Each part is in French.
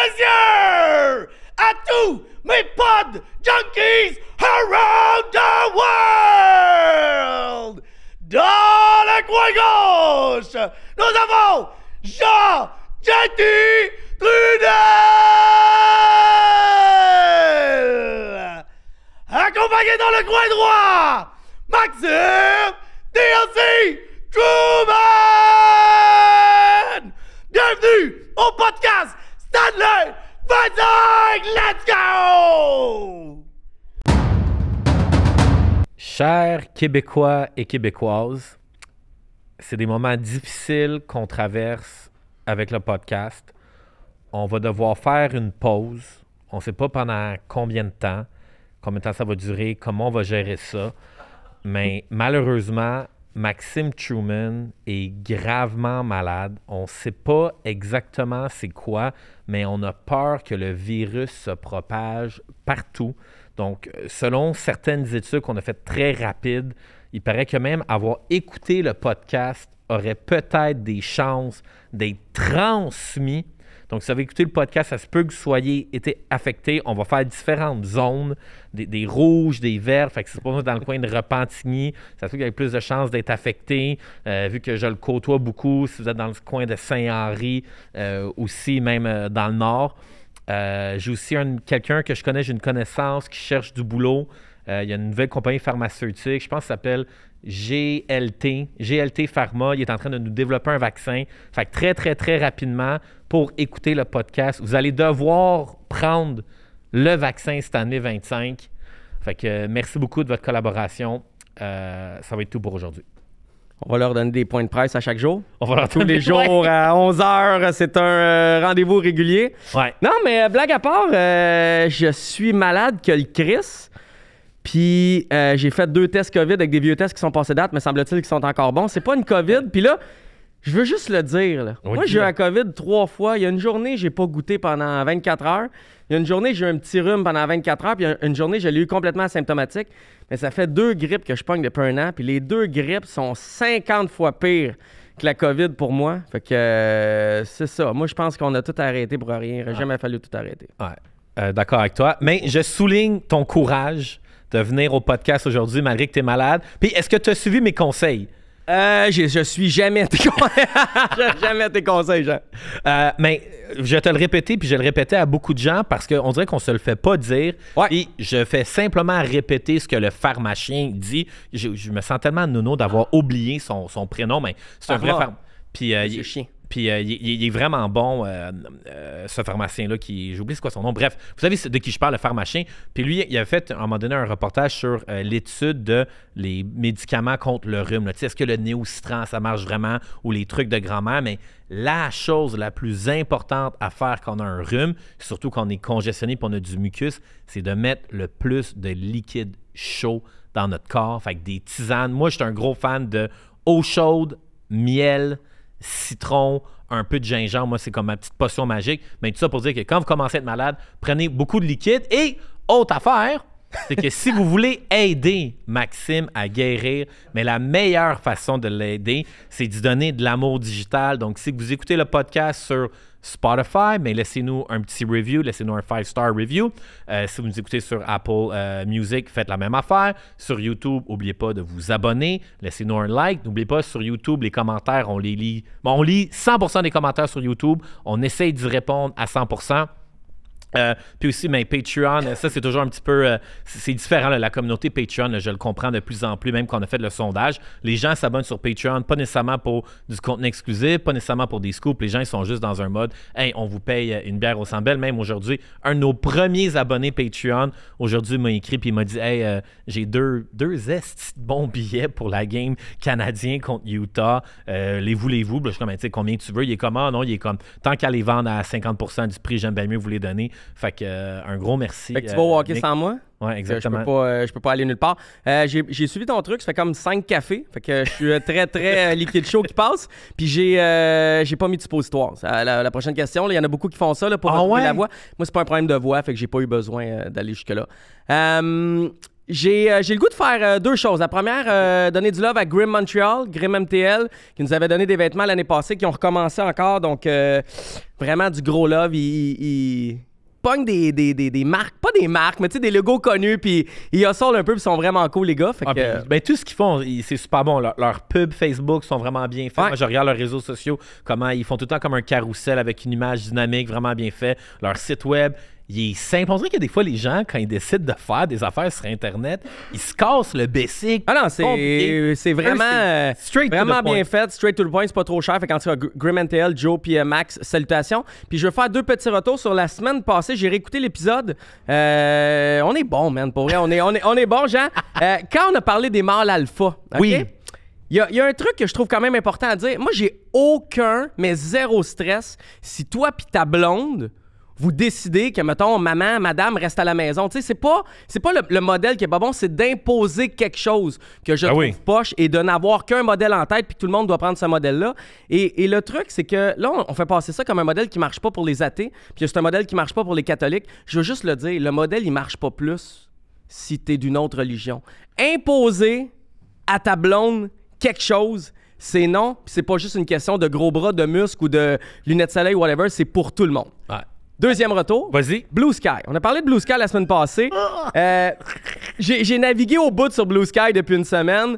messieurs, à tous mes pod junkies around the world! Dans le coin gauche, nous avons Jean-JT Trudel! Accompagné dans le coin droit, Maxime DLC Truman! Bienvenue au podcast Stanley 25! Let's go! Chers Québécois et Québécoises, c'est des moments difficiles qu'on traverse avec le podcast. On va devoir faire une pause. On ne sait pas pendant combien de temps ça va durer, comment on va gérer ça. Mais malheureusement, Maxime Truman est gravement malade. On ne sait pas exactement c'est quoi, mais on a peur que le virus se propage partout. Donc, selon certaines études qu'on a faites très rapides, il paraît que même avoir écouté le podcast aurait peut-être des chances d'être transmis. Donc, si vous avez écouté le podcast, ça se peut que vous soyez été affecté. On va faire différentes zones, des rouges, des verts. Fait que c'est pas dans le coin de Repentigny. Ça se peut qu'il y ait plus de chances d'être affecté. Vu que je le côtoie beaucoup, si vous êtes dans le coin de Saint-Henri, aussi même dans le nord. J'ai aussi quelqu'un que je connais, j'ai une connaissance qui cherche du boulot. Il y a une nouvelle compagnie pharmaceutique, je pense que ça s'appelle GLT Pharma. Il est en train de nous développer un vaccin. Fait que très, très, très rapidement, pour écouter le podcast, vous allez devoir prendre le vaccin Stanley 25. Fait que merci beaucoup de votre collaboration. Ça va être tout pour aujourd'hui. On va leur donner des points de presse à chaque jour. On va leur Tous les jours à 11h, c'est un rendez-vous régulier. Ouais. Non, mais blague à part, je suis malade que le Chris. Puis j'ai fait 2 tests COVID avec des vieux tests qui sont passés date, mais semble-t-il qu'ils sont encore bons. C'est pas une COVID. Puis là, je veux juste le dire. Là. Oui, moi, j'ai eu la COVID 3 fois. Il y a une journée, j'ai pas goûté pendant 24 heures. Il y a une journée, j'ai eu un petit rhume pendant 24 heures. Puis une journée, je l'ai eu complètement asymptomatique. Mais ça fait 2 grippes que je pogne depuis un an. Puis les 2 grippes sont 50 fois pires que la COVID pour moi. Fait que c'est ça. Moi, je pense qu'on a tout arrêté pour rien. Il n'aurait jamais fallu tout arrêter. Ouais. D'accord avec toi. Mais je souligne ton courage de venir au podcast aujourd'hui malgré que tu es malade. Puis, est-ce que tu as suivi mes conseils? Je suis jamais tes conseils. Jamais tes conseils, Jean. Mais je vais te le répéter, puis je vais le répéter à beaucoup de gens parce qu'on dirait qu'on se le fait pas dire. Ouais. Puis je fais simplement répéter ce que le pharmacien dit. Je me sens tellement nono d'avoir oublié son prénom, mais c'est un vrai pharmacien. Puis c'est chiant. Puis il est vraiment bon, ce pharmacien-là, j'oublie c'est quoi son nom. Bref, vous savez de qui je parle, le pharmacien. Puis lui, il avait fait, à un moment donné, un reportage sur l'étude de les médicaments contre le rhume. Est-ce que le néocitran, ça marche vraiment, ou les trucs de grand-mère? Mais la chose la plus importante à faire quand on a un rhume, surtout quand on est congestionné et on a du mucus, c'est de mettre le plus de liquide chaud dans notre corps. Fait que des tisanes. Moi, je suis un gros fan de eau chaude, miel, citron, un peu de gingembre. Moi, c'est comme ma petite potion magique. Mais tout ça pour dire que quand vous commencez à être malade, prenez beaucoup de liquide. Et, autre affaire, c'est que si vous voulez aider Maxime à guérir, mais la meilleure façon de l'aider, c'est d'y donner de l'amour digital. Donc, si vous écoutez le podcast sur Spotify, mais laissez-nous un petit review, laissez-nous un 5-star review. Si vous nous écoutez sur Apple Music, faites la même affaire. Sur YouTube, n'oubliez pas de vous abonner, laissez-nous un like. N'oubliez pas, sur YouTube, les commentaires, on les lit. Bon, on lit 100% des commentaires sur YouTube. On essaye d'y répondre à 100%. Puis aussi, mais Patreon, ça c'est toujours un petit peu, c'est différent, là, la communauté Patreon, là, je le comprends de plus en plus, même quand on a fait le sondage. Les gens s'abonnent sur Patreon, pas nécessairement pour du contenu exclusif, pas nécessairement pour des scoops. Les gens, ils sont juste dans un mode, hey, on vous paye une bière au Centre-Bell. Même aujourd'hui, un de nos premiers abonnés Patreon, aujourd'hui, m'a écrit puis il m'a dit, hey, j'ai deux bons billets pour la game canadien contre Utah. Les voulez-vous? Je suis comme, tu sais, combien tu veux? Il est comme, non, il est comme, tant qu'à les vendre à 50% du prix, j'aime bien mieux vous les donner. Fait que un gros merci. Fait que tu vas walker sans moi? Oui, exactement. Je peux pas aller nulle part. J'ai suivi ton truc, ça fait comme 5 cafés. Fait que je suis très, très liquide chaud qui passe. Puis j'ai pas mis de suppositoire. La prochaine question, il y en a beaucoup qui font ça là, pour retrouver la voix. Moi, c'est pas un problème de voix, fait que j'ai pas eu besoin d'aller jusque-là. J'ai le goût de faire deux choses. La première, donner du love à Grim Montreal, Grim MTL, qui nous avait donné des vêtements l'année passée, qui ont recommencé encore. Donc, vraiment du gros love. Ils pognent des marques, pas des marques, mais tu sais, des logos connus, puis ils hustlent un peu, puis ils sont vraiment cool, les gars. Fait que, ben, tout ce qu'ils font, c'est super bon. Leurs pubs Facebook sont vraiment bien faits. Ouais. Moi, je regarde leurs réseaux sociaux, comment ils font tout le temps comme un carrousel avec une image dynamique, vraiment bien fait. Leur site web, il est simple. On dirait que des fois, les gens, quand ils décident de faire des affaires sur Internet, ils se cassent le basic. ah non, c'est vraiment, straight to vraiment the point. bien fait, straight to the point, c'est pas trop cher. Fait qu'en tout cas, Grim NTL, Joe puis Max, salutations. Puis je veux faire deux petits retours sur la semaine passée. J'ai réécouté l'épisode. On est bon, man, pour vrai. On est bon, Jean. Quand on a parlé des mâles alpha, OK? Oui. Il y a un truc que je trouve quand même important à dire. Moi, j'ai aucun, mais zéro stress si toi puis ta blonde, vous décidez que, mettons, maman, madame reste à la maison. Tu sais, c'est pas le modèle qui est pas bon, c'est d'imposer quelque chose que je trouve poche et de n'avoir qu'un modèle en tête puis que tout le monde doit prendre ce modèle-là. Et le truc, c'est que là, on fait passer ça comme un modèle qui marche pas pour les athées puis c'est un modèle qui marche pas pour les catholiques. Je veux juste le dire, le modèle, il marche pas plus si t'es d'une autre religion. Imposer à ta blonde quelque chose, c'est non, puis c'est pas juste une question de gros bras, de muscles ou de lunettes de soleil, whatever, c'est pour tout le monde. Ouais. Deuxième retour. Vas-y. Blue Sky. On a parlé de Blue Sky la semaine passée. J'ai navigué au bout sur Blue Sky depuis une semaine.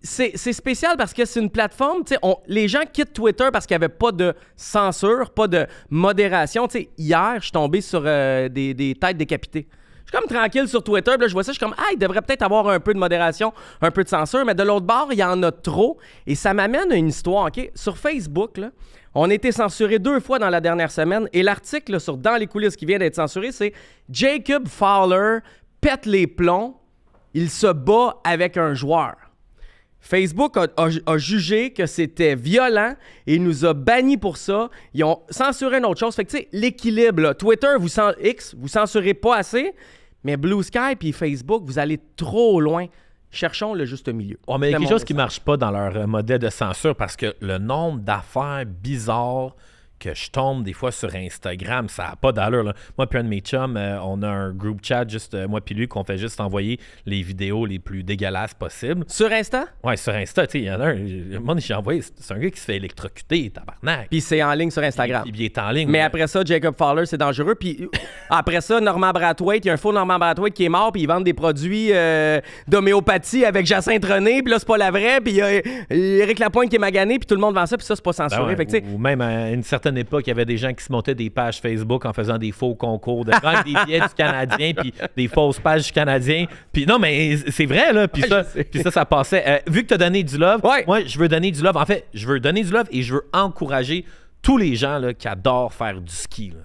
C'est spécial parce que c'est une plateforme, tu sais, les gens quittent Twitter parce qu'il n'y avait pas de censure, pas de modération. Tu sais, hier, je suis tombé sur des têtes décapitées. Je suis comme tranquille sur Twitter, puis là, je vois ça, je suis comme, ah, il devrait peut-être avoir un peu de modération, un peu de censure, mais de l'autre bord, il y en a trop. Et ça m'amène à une histoire, OK? Sur Facebook, là, on a été censuré 2 fois dans la dernière semaine, et l'article là, sur Dans les coulisses qui vient d'être censuré, c'est Jacob Fowler pète les plombs, il se bat avec un joueur. Facebook a jugé que c'était violent et il nous a bannis pour ça. Ils ont censuré une autre chose. Fait que, tu sais, l'équilibre, là, Twitter, vous censurez pas assez, mais Blue Sky puis Facebook, vous allez trop loin. Cherchons le juste milieu. Oh, mais il y a quelque chose qui ne marche pas dans leur modèle de censure parce que le nombre d'affaires bizarres que je tombe des fois sur Instagram, ça n'a pas d'allure. Là. Moi puis un de mes chums, on a un group chat, juste moi puis lui, qu'on fait juste envoyer les vidéos les plus dégueulasses possibles. Sur Insta? Ouais, sur Insta, tu sais, il y en a un. Moi, j'ai envoyé, c'est un gars qui se fait électrocuter, tabarnak. Puis c'est en ligne sur Instagram. Puis il est en ligne. Mais après ça, Jacob Fowler, c'est dangereux. Puis après ça, Norman Brathwaite, il y a un faux Norman Brathwaite qui est mort, puis ils vendent des produits d'homéopathie avec Jacinthe René, puis là, c'est pas la vraie, puis il y a Éric Lapointe qui est magané, puis tout le monde vend ça, puis ça, c'est pas censuré. Ben ouais, fait que, ou même à une certaine époque, il y avait des gens qui se montaient des pages Facebook en faisant des faux concours de vendre des billets du Canadien, puis des fausses pages du Canadien. Puis non, mais c'est vrai, là. Puis ça passait. Vu que tu as donné du love, moi, je veux donner du love. En fait, je veux donner du love et je veux encourager tous les gens là, qui adorent faire du ski. Là.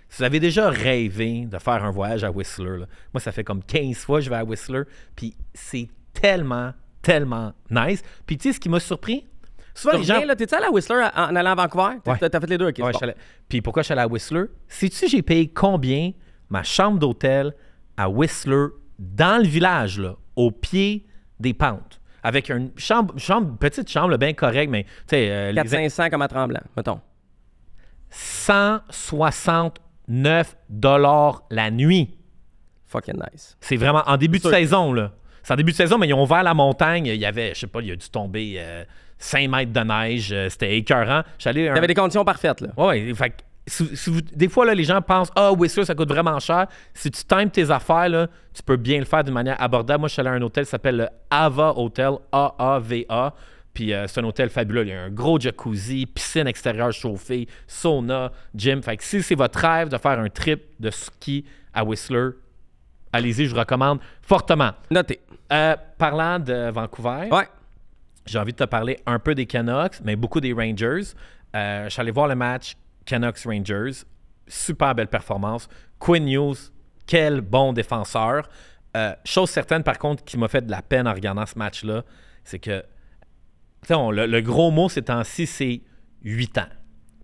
Si vous avez déjà rêvé de faire un voyage à Whistler, là, moi, ça fait comme 15 fois que je vais à Whistler, puis c'est tellement, tellement nice. Puis tu sais, ce qui m'a surpris, souvent, les gens... T'es-tu allé à Whistler en allant à Vancouver? Ouais. T'as fait les deux, OK. Ouais, puis pourquoi je suis allé à Whistler? Sais-tu j'ai payé combien ma chambre d'hôtel à Whistler, dans le village, là, au pied des pentes? Avec une petite chambre bien correcte, mais... 400-500 comme à Tremblant, mettons. 169 la nuit. Fucking nice. C'est vraiment en début de saison, là. C'est en début de saison, mais ils ont ouvert la montagne. Il y avait, je sais pas, il a dû tomber 5 mètres de neige. C'était écœurant. T'avais des conditions parfaites, là. Ouais, fait que des fois, là, les gens pensent « Ah, Whistler, ça coûte vraiment cher. » Si tu times tes affaires, là, tu peux bien le faire d'une manière abordable. Moi, je suis allé à un hôtel qui s'appelle le Ava Hotel, A-A-V-A. Puis c'est un hôtel fabuleux. Il y a un gros jacuzzi, piscine extérieure chauffée, sauna, gym. Fait que si c'est votre rêve de faire un trip de ski à Whistler, allez-y, je vous recommande fortement. Noté. Parlant de Vancouver, j'ai envie de te parler un peu des Canucks, mais beaucoup des Rangers. Je suis allé voir le match Canucks-Rangers. Super belle performance. Quinn Hughes, quel bon défenseur. Chose certaine, par contre, qui m'a fait de la peine en regardant ce match-là, c'est que le gros mot ces temps-ci, c'est 8 ans.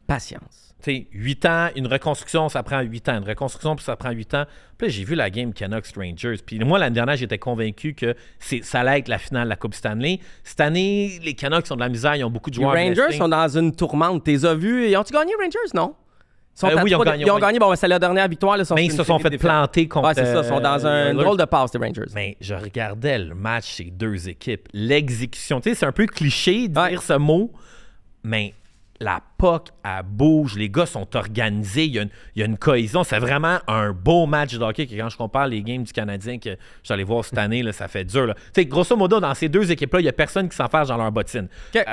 Patience. 8 ans, une reconstruction, ça prend 8 ans. Une reconstruction, puis ça prend 8 ans. Puis là, j'ai vu la game Canucks-Rangers. Puis moi, l'année dernière, j'étais convaincu que ça allait être la finale de la Coupe Stanley. Cette année, les Canucks ont de la misère. Ils ont beaucoup de joueurs. Les Rangers sont dans une tourmente. T'es as vus? Ils ont-tu gagné, Rangers? Non. Oui, ils ont gagné. Bon, c'est la dernière victoire. Là, mais ils se sont fait planter contre... Ouais, c'est ça. Ils sont dans un drôle de passe, les Rangers. Mais je regardais le match, ces deux équipes. L'exécution. Tu sais, c'est un peu cliché de dire ce mot, mais la puck, elle bouge. Les gars sont organisés. Il y a une cohésion. C'est vraiment un beau match de hockey. Quand je compare les games du Canadien que j'allais voir cette année, là, ça fait dur. Tu sais, grosso modo, dans ces deux équipes-là, il n'y a personne qui s'enferme dans leur bottine. Okay.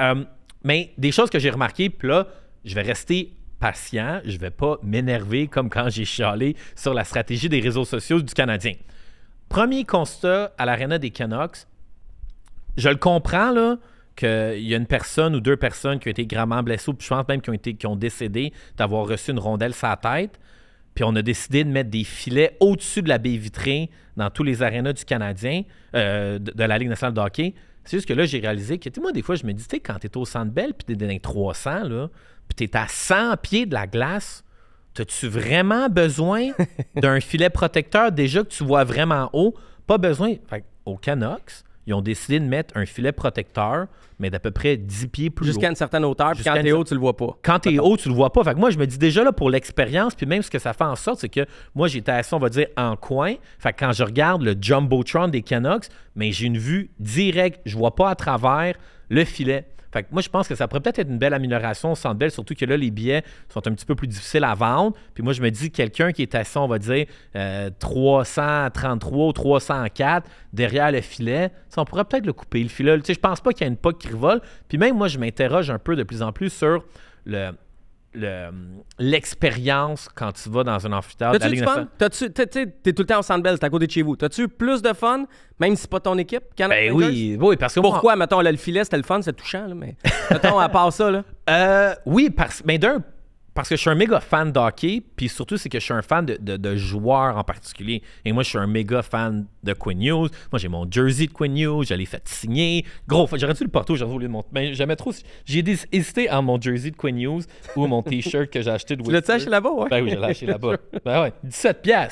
Mais des choses que j'ai remarquées, puis là, je vais rester patient, je vais pas m'énerver comme quand j'ai chialé sur la stratégie des réseaux sociaux du Canadien. Premier constat à l'Arena des Canucks, je le comprends là, qu'il y a une personne ou deux personnes qui ont été gravement blessées, puis je pense même qui ont décédé d'avoir reçu une rondelle sur la tête, puis on a décidé de mettre des filets au-dessus de la baie vitrée dans tous les arénas du Canadien, de la Ligue nationale de hockey. C'est juste que là, j'ai réalisé que, moi, des fois, je me dis, tu sais, quand t'es au Centre Bell, puis t'es dans les 300, là, puis t'es à 100 pieds de la glace, t'as-tu vraiment besoin d'un filet protecteur déjà que tu vois vraiment haut? Pas besoin. Fait au Canucks, ils ont décidé de mettre un filet protecteur, mais d'à peu près 10 pieds plus haut. Jusqu'à une certaine hauteur, puis quand t'es haut, tu le vois pas. Quand t'es haut, tu le vois pas. Fait que moi, je me dis déjà là, pour l'expérience, puis même ce que ça fait en sorte, c'est que moi, j'étais assis, on va dire, en coin. Fait que quand je regarde le Jumbotron des Canucks, mais j'ai une vue directe. Je vois pas à travers le filet. Fait que moi, je pense que ça pourrait peut-être être une belle amélioration au Centre Bell, surtout que là, les billets sont un petit peu plus difficiles à vendre. Puis moi, je me dis, quelqu'un qui est assis, on va dire, 333 ou 304 derrière le filet, on pourrait peut-être le couper, le filet. Tu sais, je pense pas qu'il y a une puck qui revole. Puis même moi, je m'interroge un peu de plus en plus sur l'expérience quand tu vas dans un amphithéâtre. T'as-tu du fun? T'es tout le temps au Centre Bell, c'est à côté de chez vous. T'as-tu plus de fun, même si c'est pas ton équipe? Ben oui, parce que pourquoi, mettons, là, le filet, c'était le fun, c'est touchant, là, mais mettons, à part ça, là. Oui, parce que je suis un méga fan de hockey, puis surtout, c'est que je suis un fan de joueurs en particulier. Et moi, je suis un méga fan de Quinn Hughes. Moi, j'ai mon jersey de Quinn Hughes, je l'ai fait signer. Gros, j'aurais dû le porter aujourd'hui au lieu de mon... Mais j'aimais trop... J'ai hésité entre mon jersey de Quinn Hughes ou mon T-shirt que j'ai acheté de Whistler. Tu l'as acheté là-bas, ouais? Ben oui, je l'ai acheté là-bas. Ben ouais, 17$.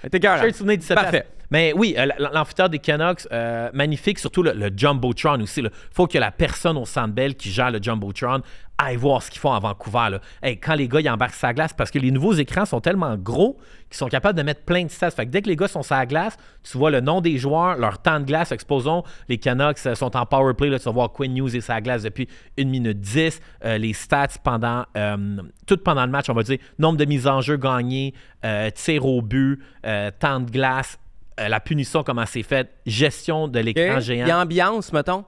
T'es cœur. Shirt souvenir 17$. Parfait. Mais oui, l'amphithéâtre des Canucks, magnifique, surtout le Jumbotron aussi. Il faut que la personne au Centre Bell qui gère le Jumbotron aille voir ce qu'ils font à Vancouver. Là. Hey, quand les gars ils embarquent sur la glace, parce que les nouveaux écrans sont tellement gros qu'ils sont capables de mettre plein de stats. Fait que dès que les gars sont sur la glace, tu vois le nom des joueurs, leur temps de glace. Exposons, les Canucks sont en power play. Là, tu vas voir Quinn Hughes et sa glace depuis 1 minute 10. Les stats tout pendant le match, on va dire nombre de mises en jeu gagnées, tir au but, temps de glace, la punition, comment c'est fait, gestion de l'écran géant. Il y a ambiance, mettons.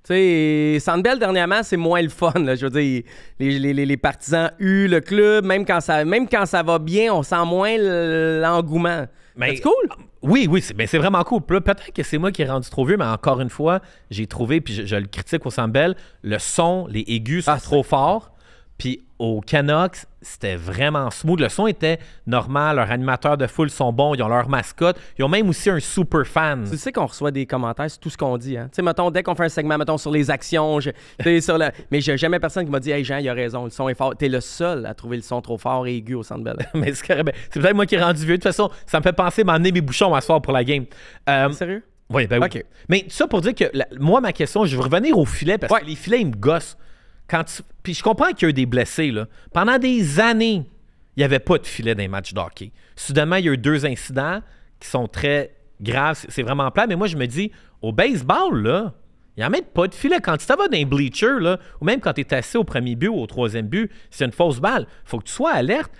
Tu sais, Centre Bell, dernièrement, c'est moins le fun. Là. Je veux dire, les partisans huent le club. Même quand ça va bien, on sent moins l'engouement. C'est cool? Oui, c'est vraiment cool. Puis là, peut-être que c'est moi qui ai rendu trop vieux, mais encore une fois, j'ai trouvé, puis je le critique au Centre Bell, le son, les aigus sont trop forts. Puis au Canucks, c'était vraiment smooth. Le son était normal. Leurs animateurs de foule sont bons. Ils ont leur mascotte. Ils ont même aussi un super fan. Tu sais qu'on reçoit des commentaires sur tout ce qu'on dit. Hein? Tu sais, mettons, dès qu'on fait un segment, mettons, sur les actions, mais j'ai jamais personne qui m'a dit « Hey Jean, il a raison, le son est fort. » T'es le seul à trouver le son trop fort et aigu au Centre Bell. Mais c'est peut-être moi qui ai rendu vieux. De toute façon, ça me fait penser à m'emmener mes bouchons à soir pour la game. Sérieux? Oui, ben oui. Okay. Mais ça pour dire que moi, ma question, je veux revenir au filet parce que les filets, ils me gossent. Puis je comprends qu'il y a eu des blessés. Là. Pendant des années, il n'y avait pas de filet dans les matchs de hockey. Soudainement, il y a eu 2 incidents qui sont très graves. C'est vraiment plat. Mais moi, je me dis, au baseball, là, il n'y en a même pas de filet. Quand tu t'en vas dans les bleachers, là, ou même quand tu es assis au premier but ou au 3e but, c'est une fausse balle. Il faut que tu sois alerte.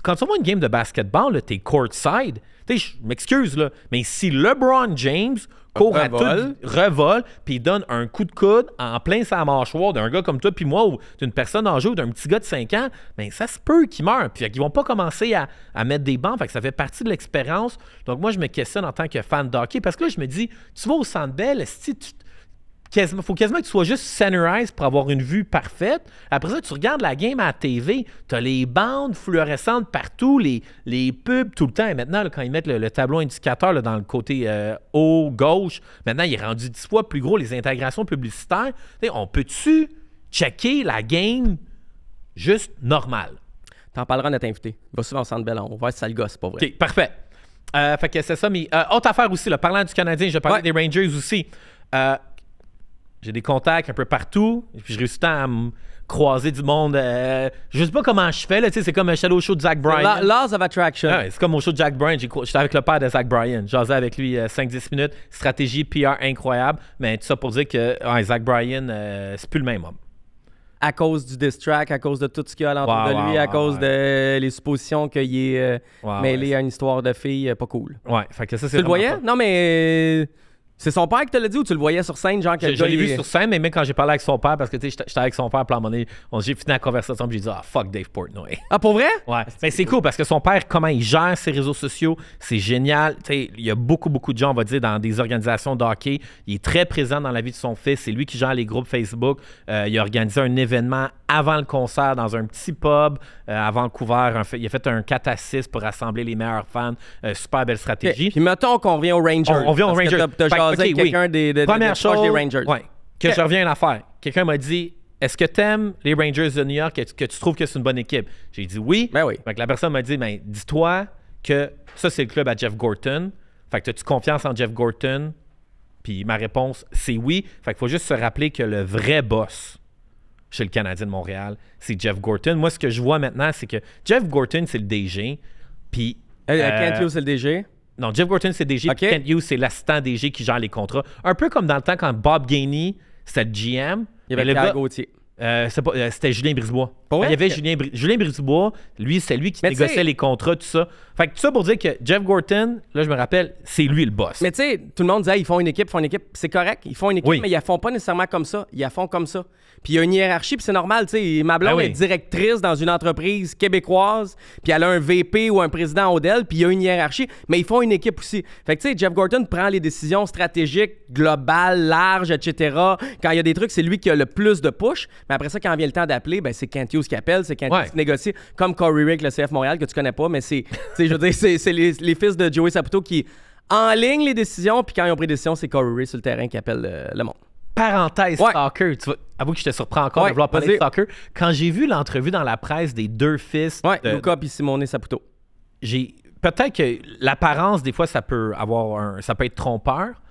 Quand tu vois une game de basketball, tu es courtside. Je m'excuse, là, mais si LeBron James court à tout, revole, puis il donne un coup de coude en plein sa mâchoire d'un gars comme toi, puis moi, ou d'une personne en jeu, ou d'un petit gars de 5 ans, bien, ça se peut qu'il meure. Puis ils vont pas commencer à mettre des bancs, fait que ça fait partie de l'expérience. Donc moi, je me questionne en tant que fan de hockey, parce que là, je me dis, tu vas au Centre Bell, il faut quasiment que tu sois juste centerized pour avoir une vue parfaite. Après ça, tu regardes la game à la TV, tu as les bandes fluorescentes partout, les pubs tout le temps. Et maintenant, là, quand ils mettent le tableau indicateur là, dans le côté haut, gauche, maintenant, il est rendu 10 fois plus gros, les intégrations publicitaires. On peut-tu checker la game juste normale? T'en parleras à notre invité. Il va souvent au Centre Bell, on va voir si ça le gosse, pas vrai. OK, parfait. Fait que c'est ça, mais autre affaire aussi, là, parlant du Canadien, je parlais des Rangers aussi. J'ai des contacts un peu partout. Et puis je réussis à me croiser du monde. Je sais pas comment je fais. C'est comme un shadow show de Zach Bryan. Laws of Attraction. Ouais, c'est comme au show de Jack Bryan. J'étais avec le père de Zach Bryan. J'asais avec lui 5-10 minutes. Stratégie PR incroyable. Mais tout ça pour dire que Zach Bryan, c'est plus le même homme. À cause du diss track, à cause de tout ce qu'il y a alentour de lui, à cause de les suppositions qu'il est mêlé à une histoire de fille pas cool. Ouais, fait que ça, c'est tu le voyais? Non, mais c'est son père qui te l'a dit ou tu le voyais sur scène? Genre, je l'ai vu sur scène, mais même quand j'ai parlé avec son père, parce que j'étais avec son père, puis à un moment donné, j'ai fini la conversation, puis j'ai dit, fuck Dave Portnoy. Ah, pour vrai? Ouais, mais c'est cool parce que son père, comment il gère ses réseaux sociaux, c'est génial. Il y a beaucoup de gens, on va dire, dans des organisations de hockey. Il est très présent dans la vie de son fils. C'est lui qui gère les groupes Facebook. Il a organisé un événement avant le concert dans un petit pub à Vancouver. Il a fait un 4-6 pour rassembler les meilleurs fans. Super belle stratégie. Puis mettons qu'on revient aux Rangers. On revient aux Rangers. T'as jasé avec quelqu'un Première chose, des Rangers. Ouais, que je reviens à l'affaire. Quelqu'un m'a dit, est-ce que t'aimes les Rangers de New York, que tu trouves que c'est une bonne équipe? J'ai dit oui. Ben oui. Fait que la personne m'a dit, dis-toi que ça, c'est le club à Jeff Gorton. Fait que as-tu confiance en Jeff Gorton? Puis ma réponse, c'est oui. Fait qu'il faut juste se rappeler que le vrai boss chez le Canadien de Montréal, c'est Jeff Gorton. Moi, ce que je vois maintenant, c'est que Jeff Gorton, c'est le DG. Puis... Kent Hughes, c'est le DG? Non, Jeff Gorton, c'est DG. Okay. Kent Hughes, c'est l'assistant DG qui gère les contrats. Un peu comme dans le temps quand Bob Gainey, c'était le GM. Il y avait Pierre Gauthier. C'était Julien Brisebois. Ouais? Il y avait Julien Brisebois. Lui, c'est lui qui négociait les contrats, tout ça. Fait que tout ça pour dire que Jeff Gorton, là, je me rappelle, c'est lui le boss. Mais tu sais, tout le monde disait, ils font une équipe. C'est correct. Ils font une équipe, mais ils la font pas nécessairement comme ça. Ils la font comme ça. Puis il y a une hiérarchie, puis c'est normal. Tu sais, ma blonde est directrice dans une entreprise québécoise, puis elle a un VP ou un président au DEL, puis il y a une hiérarchie, mais ils font une équipe aussi. Fait que tu sais, Jeff Gorton prend les décisions stratégiques, globales, larges, etc. Quand il y a des trucs, c'est lui qui a le plus de push. Mais après ça, quand vient le temps d'appeler, ben c'est Kent Hughes qui appelle, c'est Kent Hughes qui négocie, comme Corey Rick, le CF Montréal, que tu connais pas, mais c'est je veux dire, c'est les fils de Joey Saputo qui enlignent les décisions, puis quand ils ont pris des décisions, c'est Corey Rick sur le terrain qui appelle le monde. Parenthèse soccer, avoue que je te surprends encore de vouloir parler de soccer. Quand j'ai vu l'entrevue dans la presse des deux fils de Luca et Simone Saputo, peut-être que l'apparence, des fois, ça peut être trompeur,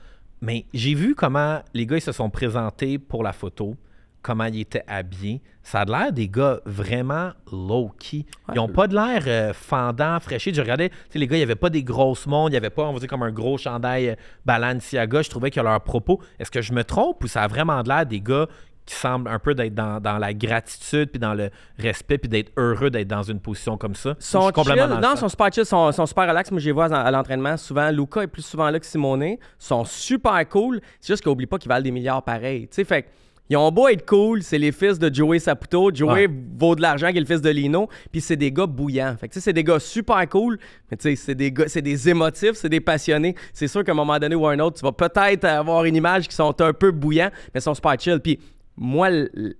mais j'ai vu comment les gars ils se sont présentés pour la photo, comment ils étaient habillés. Ça a l'air des gars vraiment low-key. Ils n'ont pas de l'air fendant, fraîchis. Je regardais, les gars, il n'y avait pas des grosses montres, il n'y avait pas, on va dire, comme un gros chandail Balenciaga. Je trouvais que leur propos, est-ce que je me trompe ou ça a vraiment de l'air des gars qui semblent un peu d'être dans la gratitude, puis dans le respect, puis d'être heureux d'être dans une position comme ça? Sont super chill, sont super relax. Moi, je les vois à l'entraînement souvent. Luca est plus souvent là que Simone. Ils sont super cool. C'est juste qu'oublie pas qu'ils valent des milliards pareils. Tu sais, fait ils ont beau être cool, c'est les fils de Joey Saputo. Joey vaut de l'argent, qui est le fils de Lino. Puis c'est des gars bouillants. Fait que c'est des gars super cool, mais tu sais, c'est des émotifs, c'est des passionnés. C'est sûr qu'à un moment donné ou à un autre, tu vas peut-être avoir une image qui sont un peu bouillants, mais sont super chill. Puis moi,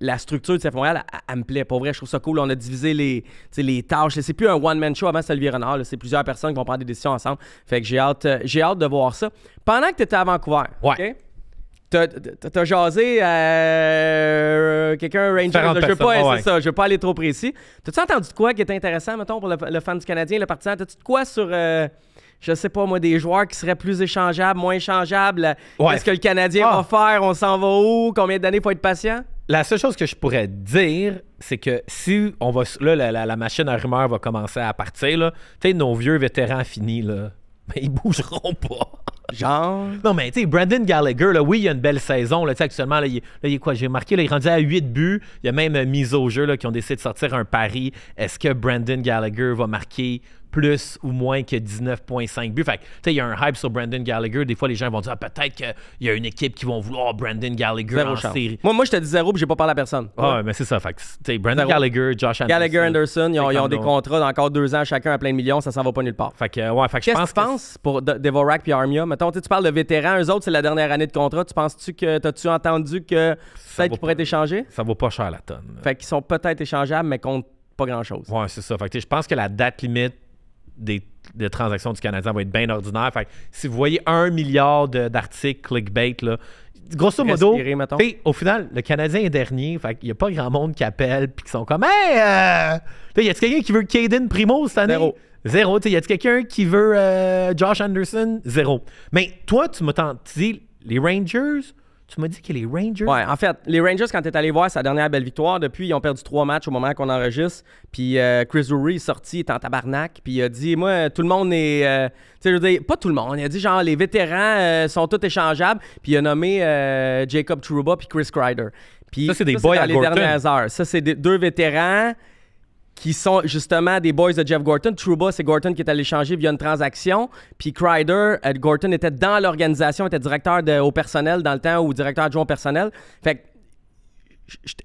la structure de CF Montréal, elle me plaît. Pour vrai, je trouve ça cool. On a divisé les tâches. C'est plus un one-man show. Avant, c'était Olivier Renard. C'est plusieurs personnes qui vont prendre des décisions ensemble. Fait que j'ai hâte de voir ça. Pendant que tu étais à Vancouver, OK? T'as jasé quelqu'un Ranger. Je veux pas aller trop précis. T'as-tu entendu de quoi qui est intéressant, mettons, pour le fan du Canadien, le partisan? T'as-tu de quoi sur, je sais pas moi, des joueurs qui seraient plus échangeables, moins échangeables? Qu'est-ce que le Canadien va faire? On s'en va où? Combien d'années faut être patient? La seule chose que je pourrais dire, c'est que si on va la machine à rumeurs va commencer à partir, là, tu sais, nos vieux vétérans finis, là, ben, ils bougeront pas. Genre? Non, mais tu sais, Brendan Gallagher, là, oui, il y a une belle saison. Là, actuellement, là, il est quoi? J'ai marqué, là, il est rendu à 8 buts. Il y a même mis au jeu là, qui ont décidé de sortir un pari. Est-ce que Brendan Gallagher va marquer plus ou moins que 19,5 buts? Fait que, tu sais, il y a un hype sur Brendan Gallagher. Des fois, les gens vont dire, peut-être qu'il y a une équipe qui vont vouloir Brendan Gallagher en série. Moi, je te dis 0 puis j'ai pas parlé à personne. Ouais, mais c'est ça. Fait que, tu sais, Brendan Gallagher, Josh Anderson. Gallagher, Anderson, ils ont des contrats d'encore 2 ans chacun à plein de millions. Ça s'en va pas nulle part. Fait que, ouais, fait que qu'est-ce que tu penses pour Dvorak puis Armia? Mettons, tu parles de vétérans. Eux autres, c'est la dernière année de contrat. Tu penses-tu que t'as-tu entendu que peut-être qu'ils pourraient être échangés? Ça vaut pas cher la tonne. Fait qu'ils sont peut-être échangeables, mais comptent pas grand-chose. Ouais, c'est ça. Fait que je pense que la date limite des transactions du Canadien va être bien ordinaire. Fait que si vous voyez 1 milliard d'articles clickbait, là, grosso modo, au final, le Canadien est dernier. Fait qu'il n'y a pas grand monde qui appelle puis qui sont comme hey, y a-t-il quelqu'un qui veut Caden Primo cette année? Zéro. Y a-t-il quelqu'un qui veut Josh Anderson? Zéro. Mais toi, tu m'as dit, les Rangers Tu m'as dit que les Rangers... Ouais, en fait, les Rangers, quand tu es allé voir sa dernière belle victoire, depuis, ils ont perdu 3 matchs au moment qu'on enregistre. Puis Chris Drury est sorti, il est en tabarnak. Puis il a dit, moi, tout le monde est... tu sais, je veux dire, pas tout le monde. Il a dit, genre, les vétérans sont tous échangeables. Puis il a nommé Jacob Trouba puis Chris Kreider. Puis ça, c'est des boys dans à les Gorton. dernières heures. Ça, c'est 2 vétérans qui sont justement des boys de Jeff Gorton. Trouba, c'est Gorton qui est allé changer via une transaction. Puis Kreider, Gorton était dans l'organisation, était directeur au personnel dans le temps ou directeur adjoint au personnel. Fait que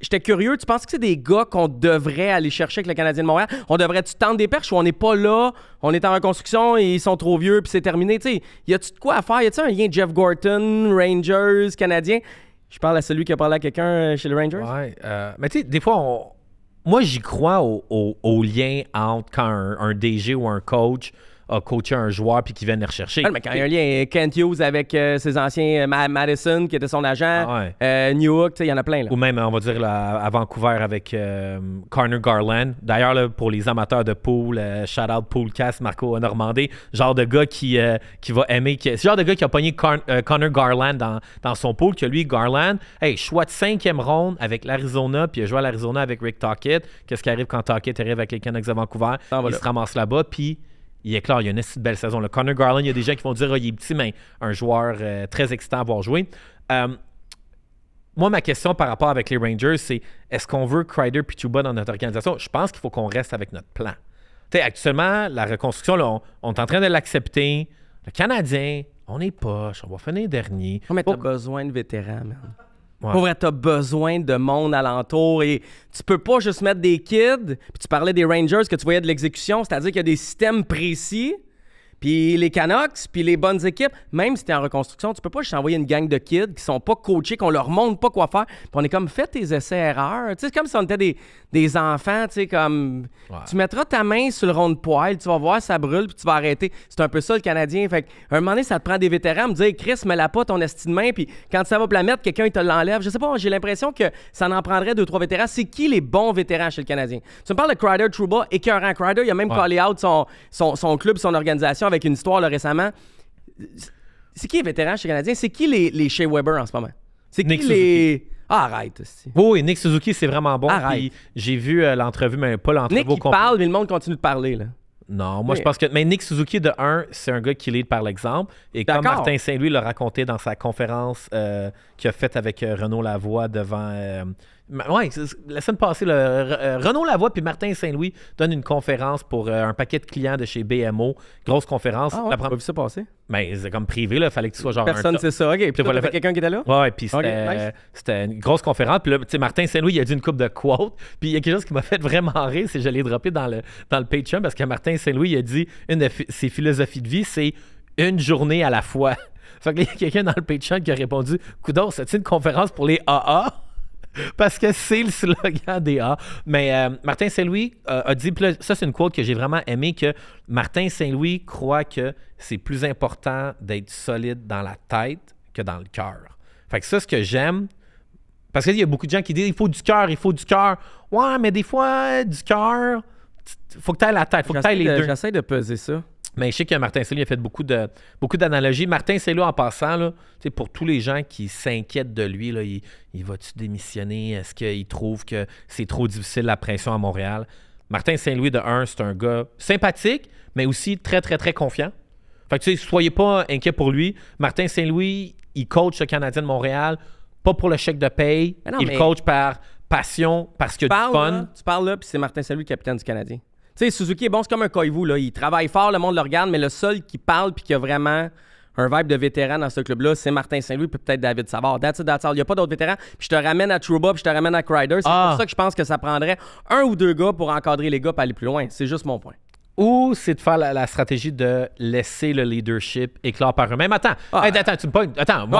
j'étais curieux. Tu penses que c'est des gars qu'on devrait aller chercher avec le Canadien de Montréal? On devrait-tu tendre des perches ou on n'est pas là? On est en reconstruction et ils sont trop vieux puis c'est terminé. Tu sais, y a-tu de quoi à faire? Y a-tu un lien Jeff Gorton, Rangers, Canadien? Je parle à celui qui a parlé à quelqu'un chez les Rangers. Ouais, mais tu sais, des fois, moi, j'y crois au lien entre quand un DG ou un coach a coaché un joueur puis qu'il vient le rechercher. Mais quand il y a un lien, Kent Hughes avec ses anciens Madison qui était son agent, Newhook, il y en a plein. Là. Ou même, on va dire, là, à Vancouver avec Connor Garland. D'ailleurs, là, pour les amateurs de pool, shout-out Poolcast, Marco Normandé, genre de gars qui va aimer... C'est le genre de gars qui a pogné Connor Garland dans son pool, que lui, Garland, choix de 5e ronde avec l'Arizona, puis il a joué à l'Arizona avec Rick Tocchet. Qu'est-ce qui arrive quand Tocchet arrive avec les Canucks de Vancouver? Il se ramasse là-bas, puis... Il est clair, il y a une belle saison. Le Connor Garland, il y a des gens qui vont dire il est petit, mais un joueur très excitant à voir jouer. Moi, ma question par rapport avec les Rangers, c'est est-ce qu'on veut Kreider et Trouba dans notre organisation? Je pense qu'il faut qu'on reste avec notre plan. T'sais, actuellement, la reconstruction, là, on est en train de l'accepter. Le Canadien, on est poche, on va finir dernier. Mais t'as besoin de vétérans, man. Ouais. Pour vrai, t'as besoin de monde alentour et tu peux pas juste mettre des kids. Puis tu parlais des Rangers que tu voyais de l'exécution, c'est-à-dire qu'il y a des systèmes précis. Puis les Canucks, puis les bonnes équipes, même si t'es en reconstruction, tu peux pas juste envoyer une gang de kids qui sont pas coachés, qu'on leur montre pas quoi faire. Puis on est comme, fais tes essais-erreurs. Tu sais, c'est comme si on était des enfants, tu sais, comme... Ouais. Tu mettras ta main sur le rond de poêle, tu vas voir, ça brûle, puis tu vas arrêter. C'est un peu ça, le Canadien. Fait qu'à un moment donné, ça te prend des vétérans, me dire, Chris, mets-la pas ton esti de main, puis quand ça va pour la mettre, quelqu'un, il te l'enlève. Je sais pas, j'ai l'impression que ça en prendrait 2-3 vétérans. C'est qui les bons vétérans chez le Canadien? Tu me parles de Kreider, Trouba, écœurant Kreider, il a même callé out son club, son organisation avec une histoire là, récemment. C'est qui les vétérans chez les Canadiens? C'est qui les Shea Weber en ce moment? C'est qui Nick les... Suzuki. Ah, arrête. Oui, Nick Suzuki, c'est vraiment bon. Arrête. J'ai vu l'entrevue, mais pas l'entrevue Nick, il parle, mais le monde continue de parler. Là. Non, moi, je pense que... Mais Nick Suzuki, de un, c'est un gars qui lead par l'exemple. Et comme Martin Saint-Louis l'a raconté dans sa conférence qu'il a faite avec Renaud Lavoie devant... la semaine passée, Renaud Lavoie puis Martin Saint-Louis donnent une conférence pour un paquet de clients de chez BMO. Grosse conférence. Ah ouais, t'as pas vu ça passer? Mais c'est comme privé, il fallait que tu sois genre... Personne ne sait ça. OK, puis toi, t'as fait quelqu'un qui était là? Ouais, puis c'était une grosse conférence. Puis là, tu sais, Martin Saint-Louis, il a dit une couple de quotes. Puis il y a quelque chose qui m'a fait vraiment rire, c'est que je l'ai droppé dans le Patreon, parce que Martin Saint-Louis, il a dit une de ses philosophies de vie, c'est une journée à la fois. Fait que là, il y a quelqu'un dans le Patreon qui a répondu « Coudon, c'est une conférence pour les AA? » Parce que c'est le slogan des A. Mais Martin Saint-Louis a dit, là, ça c'est une quote que j'ai vraiment aimé, que Martin Saint-Louis croit que c'est plus important d'être solide dans la tête que dans le cœur. Fait que ça, ce que j'aime, parce qu'il y a beaucoup de gens qui disent il faut du cœur. Ouais, mais des fois, du cœur, faut que tu aies la tête, faut que tu aies les deux. J'essaie de peser ça. Mais je sais que Martin Saint-Louis a fait beaucoup d'analogies. Martin Saint-Louis, en passant, là, pour tous les gens qui s'inquiètent de lui, là, il va-tu démissionner? Est-ce qu'il trouve que c'est trop difficile la pression à Montréal? Martin Saint-Louis, de un, c'est un gars sympathique, mais aussi très, très, très confiant. Fait que, soyez pas inquiets pour lui. Martin Saint-Louis, il coach le Canadien de Montréal, pas pour le chèque de paye. Il coach par passion, parce qu'il y a du fun. Là, tu parles là, puis c'est Martin Saint-Louis, capitaine du Canadien. Tu sais, Suzuki est bon, c'est comme un Koivu, là. Il travaille fort, le monde le regarde, mais le seul qui parle puis qui a vraiment un vibe de vétéran dans ce club-là, c'est Martin Saint-Louis puis peut-être David Savard. That's it. Il n'y a pas d'autres vétérans. Puis je te ramène à Trouba puis je te ramène à Kreider. C'est pour ça que je pense que ça prendrait 1 ou 2 gars pour encadrer les gars pour aller plus loin. C'est juste mon point. Ou c'est de faire la stratégie de laisser le leadership éclore par eux-mêmes. Attends, on va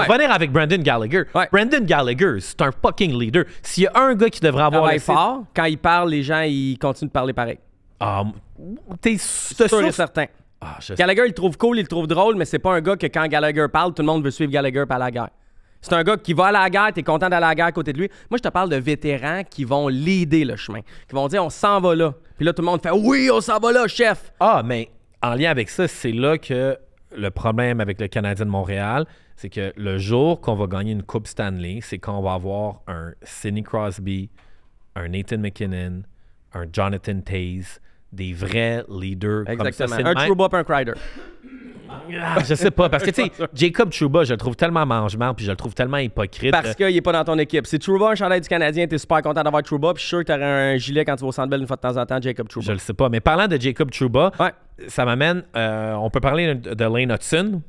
revenir avec Brendan Gallagher. Ouais. Brendan Gallagher, c'est un fucking leader. S'il y a un gars qui devrait avoir... Travaille fort. Quand il parle, les gens, ils continuent de parler pareil. T'es sûr et certain. Gallagher, il le trouve cool, il le trouve drôle, mais c'est pas un gars que quand Gallagher parle, tout le monde veut suivre Gallagher à la guerre. C'est un gars qui va à la guerre, t'es content d'aller à la guerre à côté de lui. Moi, je te parle de vétérans qui vont leader le chemin, qui vont dire on s'en va là. Puis là, tout le monde fait oui, on s'en va là, chef. Mais en lien avec ça, c'est là que le problème avec le Canadien de Montréal, c'est que le jour qu'on va gagner une Coupe Stanley, c'est quand on va avoir un Sidney Crosby, un Nathan McKinnon, un Jonathan Toews, des vrais leaders Exactement. comme ça. Un Trouba et un Kreider. Je sais pas, parce que tu sais, Jacob Trouba, je le trouve tellement mange-marde, puis je le trouve tellement hypocrite. Parce qu'il est pas dans ton équipe. Si Trouba, un chandail du Canadien, t'es super content d'avoir Trouba, puis je suis sûr que t'aurais un gilet quand tu vas au Centre Bell une fois de temps en temps, Jacob Trouba. Je le sais pas, mais parlant de Jacob Trouba, Ouais. ça m'amène, on peut parler de Lane Hudson.